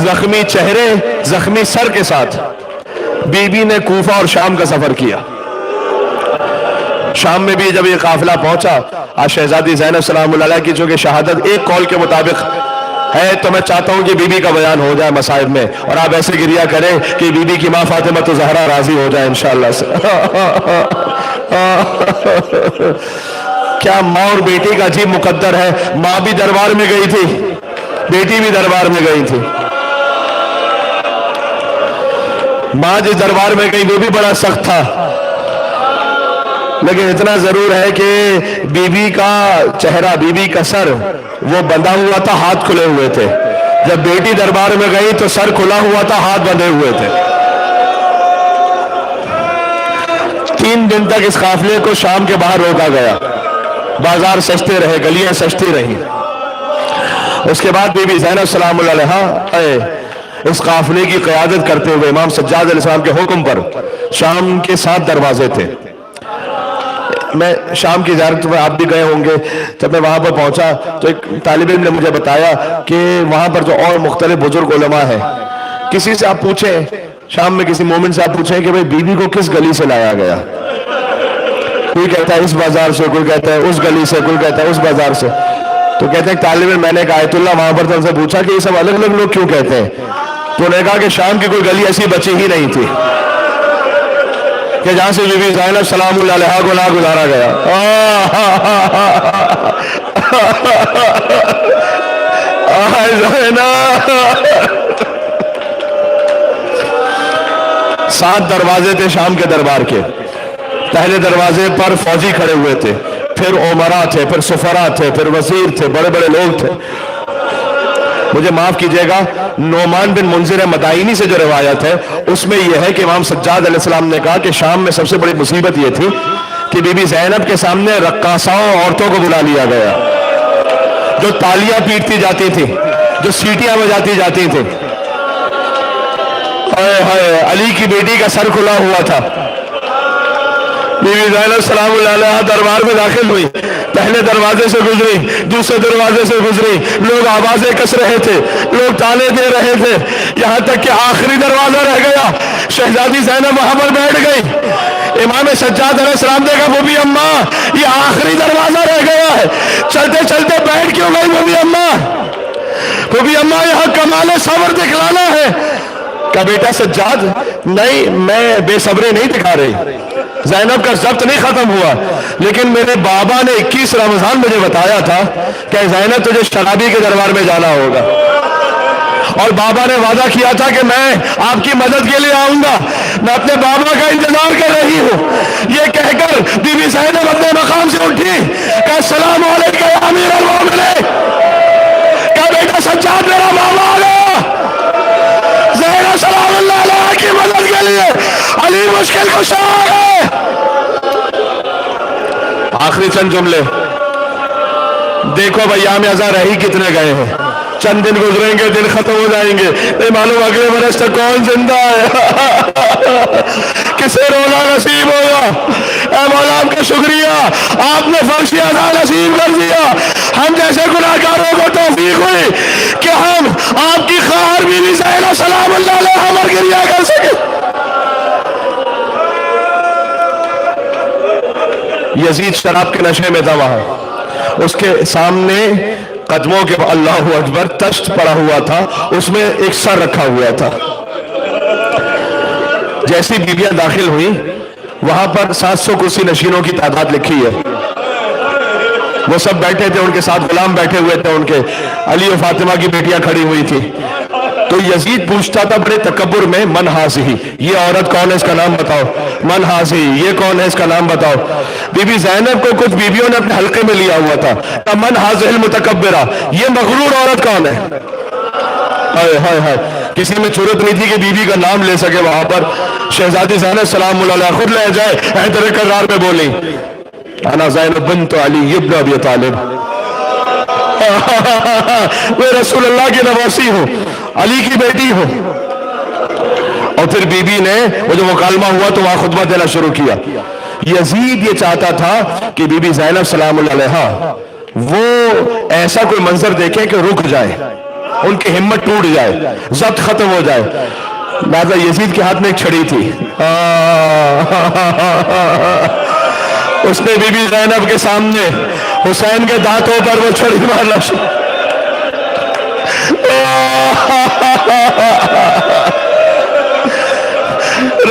Speaker 1: زخمی چہرے، زخمی سر کے ساتھ بی بی نے کوفہ اور شام کا سفر کیا. شام میں بھی جب یہ قافلہ پہنچا، آج شہزادی زینب سلام اللہ علیہ کی چونکہ شہادت ایک قول کے مطابق ہے تو میں چاہتا ہوں کہ بی بی کا بیان ہو جائے مصائب میں، اور آپ ایسے گریہ کریں کہ بی بی کی ماں فاطمہ زہرا راضی ہو جائے انشاءاللہ سے. کیا ماں اور بیٹی کا عجیب مقدر ہے. ماں بھی دربار میں گئی تھی, بیٹی بھی دربار میں گئی تھی. ماں جس دربار میں گئی وہ بھی بڑا سخت تھا, لیکن اتنا ضرور ہے کہ بی بی کا چہرہ, بی بی کا سر وہ بندھا ہوا تھا, ہاتھ کھلے ہوئے تھے. جب بیٹی دربار میں گئی تو سر کھلا ہوا تھا, ہاتھ بندھے ہوئے تھے. 3 دن تک اس قافلے کو شام کے باہر روکا گیا. بازار سجتے رہے, گلیاں سجتی رہی. اس کے بعد بی بی زینب سلام اللہ علیہا اس قافلے کی قیادت کرتے ہوئے امام سجاد علیہ السلام کے حکم پر, شام کے 7 دروازے تھے. میں شام کی زیارت میں, آپ بھی گئے ہوں گے, جب میں وہاں پر پہنچا تو ایک طالب علم نے مجھے بتایا کہ وہاں پر جو اور مختلف بزرگ علماء ہیں, کسی سے آپ پوچھیں, شام میں کسی مومن سے آپ پوچھیں کہ بھئی بی بی کو کس گلی سے لایا گیا, کوئی کہتا ہے اس بازار سے, کوئی کہتا ہے اس گلی سے, کوئی کہتا ہے اس بازار سے. تو کہتے ہیں طالب علم, میں نے کہا آیت اللہ وہاں پر تو ان سے پوچھا کہ یہ سب الگ الگ لوگ کیوں کہتے ہیں, تو انہوں نے کہا کہ شام کی کوئی گلی ایسی بچی ہی نہیں تھی کہ جہاں سے بی بی زینب سلام اللہ علیہا کو نہ گزارا گیا. 7 دروازے تھے شام کے دربار کے. پہلے دروازے پر فوجی کھڑے ہوئے تھے, پھر عمراء تھے, پھر سفراء تھے, پھر وزیر تھے, بڑے بڑے لوگ تھے. مجھے معاف کیجئے گا, نعمان بن منذر مدائنی سے جو روایت ہے اس میں یہ ہے کہ امام سجاد علیہ السلام نے کہا کہ شام میں سب سے بڑی مصیبت یہ تھی کہ بی بی زینب کے سامنے رقاصاؤں عورتوں کو بلا لیا گیا, جو تالیاں پیٹتی جاتی تھی, جو سیٹیاں بجاتی جاتی تھی. علی کی بیٹی کا سر کھلا ہوا تھا. بی بی زینب سلام اللہ علیہا دربار میں داخل ہوئی, پہلے دروازے سے گزری, دوسرے دروازے سے گزری, لوگ آوازیں کس رہے تھے, لوگ تانے دے رہے تھے, یہاں تک کہ آخری دروازہ رہ گیا. شہزادی زینب وہاں پر بیٹھ گئی. امام سجاد علیہ السلام نے کہا بوبی اماں یہ آخری دروازہ رہ گیا ہے, چلتے چلتے بیٹھ کیوں گئی بوبی اماں, بوبی اماں یہاں کمال صبر دکھلانا ہے. کہا بیٹا سجاد نہیں, میں بے صبری نہیں دکھا رہی, زینب کا ضبط نہیں ختم ہوا, لیکن میرے بابا نے 21 رمضان مجھے بتایا تھا کہ زینب تجھے شرابی کے دربار میں جانا ہوگا, اور بابا نے وعدہ کیا تھا کہ میں آپ کی مدد کے لیے آؤں گا, میں اپنے بابا کا انتظار کر رہی ہوں. یہ کہہ کر بی بی زینب اپنے مقام سے اٹھی, کہا السلام علیکم یا امیر المومنین. کہا بیٹا سجاد میرا بابا آ گیا, زینب سلام اللہ علیہ کی مدد کے لیے, علی مشکل کشا ہے. آخری چند جملے دیکھو بھائی ایام ازاں رہ ہی کتنے گئے ہیں, چند دن گزریں گے, دن ختم ہو جائیں گے, نہیں معلوم اگلے برس تک کون زندہ ہے, کسے رونا نصیب ہوگا. اے مولا آپ کا شکریہ, آپ نے فرش ادا نصیب کر دیا. ہم جیسے گناہگاروں کو توفیق ہوئی کہ ہم آپ کی خواہر بیوی زینب سلام اللہ علیہا پر گریہ کر سکے. یزید شراب کے نشے میں تھا وہاں, اس کے سامنے قدموں کے اللہ اکبر تشت پڑا ہوا تھا, اس میں ایک سر رکھا ہوا تھا. جیسی بیویاں داخل ہوئی وہاں پر 700 کرسی نشینوں کی تعداد لکھی ہے, وہ سب بیٹھے تھے, ان کے ساتھ غلام بیٹھے ہوئے تھے, ان کے علی و فاطمہ کی بیٹیاں کھڑی ہوئی تھی. تو یزید پوچھتا تھا بڑے تکبر میں, من ہاذہ, یہ عورت کون ہے, اس کا نام بتاؤ. من ہاذہ, یہ کون ہے, اس کا نام بتاؤ. بی بی زینب کو کچھ بیویوں نے اپنے حلقے میں لیا ہوا تھا. من ہاذہ المتکبرہ, یہ مغرور عورت کون ہے. ہائے ہائے ہائے, کسی میں جرأت نہیں تھی کہ بیوی کا نام لے سکے. وہاں پر شہزادی زینب سلام اللہ علیہا خود لے جائے, حیدر کرار میں بولی انا زینب بنت علی ابن ابی طالب, میں رسول اللہ کی نواسی ہوں, علی کی بیٹی ہوں. اور پھر بی بی نے وہ جو مکالمہ ہوا تو وہاں خطبہ دینا شروع کیا. یزید یہ چاہتا تھا کہ بی بی زینب سلام اللہ علیہا وہ ایسا کوئی منظر دیکھیں کہ رک جائے, ان کی ہمت ٹوٹ جائے, ضبط ختم ہو جائے. لہذا یزید کے ہاتھ میں ایک چھڑی تھی, اس نے بی بی زینب کے سامنے حسین کے دانتوں پر وہ چھڑی مارنا شروع.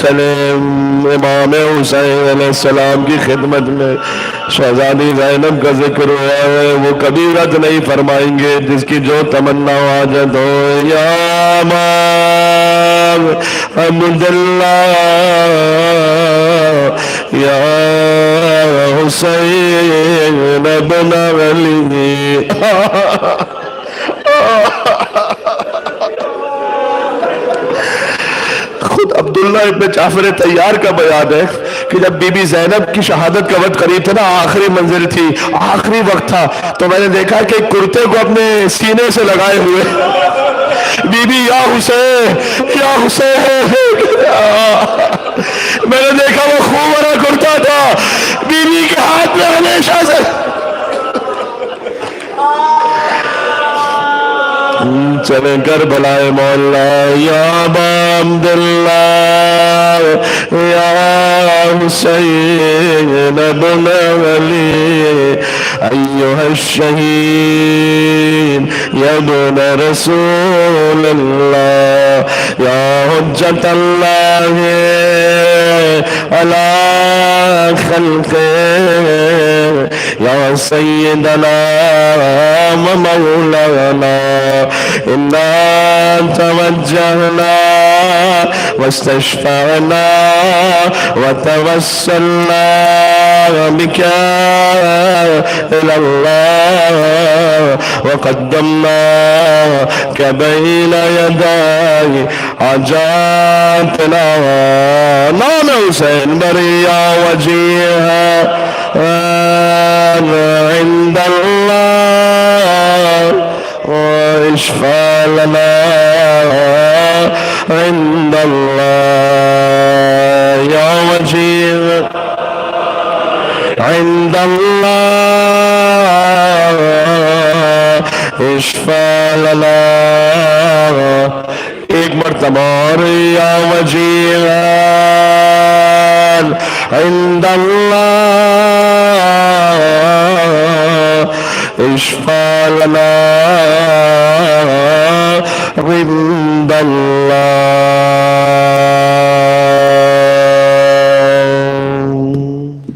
Speaker 1: چلے امام حسین علیہ السلام کی خدمت میں شہزادی زینب کا ذکر ہوا ہے، وہ کبھی رد نہیں فرمائیں گے، جس کی جو تمنا و حاجت ہو. یا امام عبداللہ یا حسین ابن علی. خود عبداللہ ابن جعفر طیار کا بیان ہے کہ جب بی بی زینب کی شہادت کا وقت قریب تھا نا، آخری منزل تھی، آخری وقت تھا، تو میں نے دیکھا کہ کرتے کو اپنے سینے سے لگائے ہوئے بی بی یا حسین یا حسین. میں نے دیکھا وہ خوب بڑا کرتا تھا، بی بی کے ہاتھ میں ہمیشہ سے چلے کربلا مولا. یا ابا عبداللہ یا حسین ابن علی ایہا الشہید یا ابن رسول اللہ یا حجت اللہ علی خلقہ یا سیدنا و مولانا انا توجہنا واستشفعنا وتوسلنا بك إلى الله وقدمناك بين يدي حاجاتنا. نام حسين بريا وجيها عند الله واشفى لنا عند الله يا وجيه عند الله اشفى لنا. ایک مرتبہ اور یا وجیہان عند اللہ اشفى لنا عند اللہ.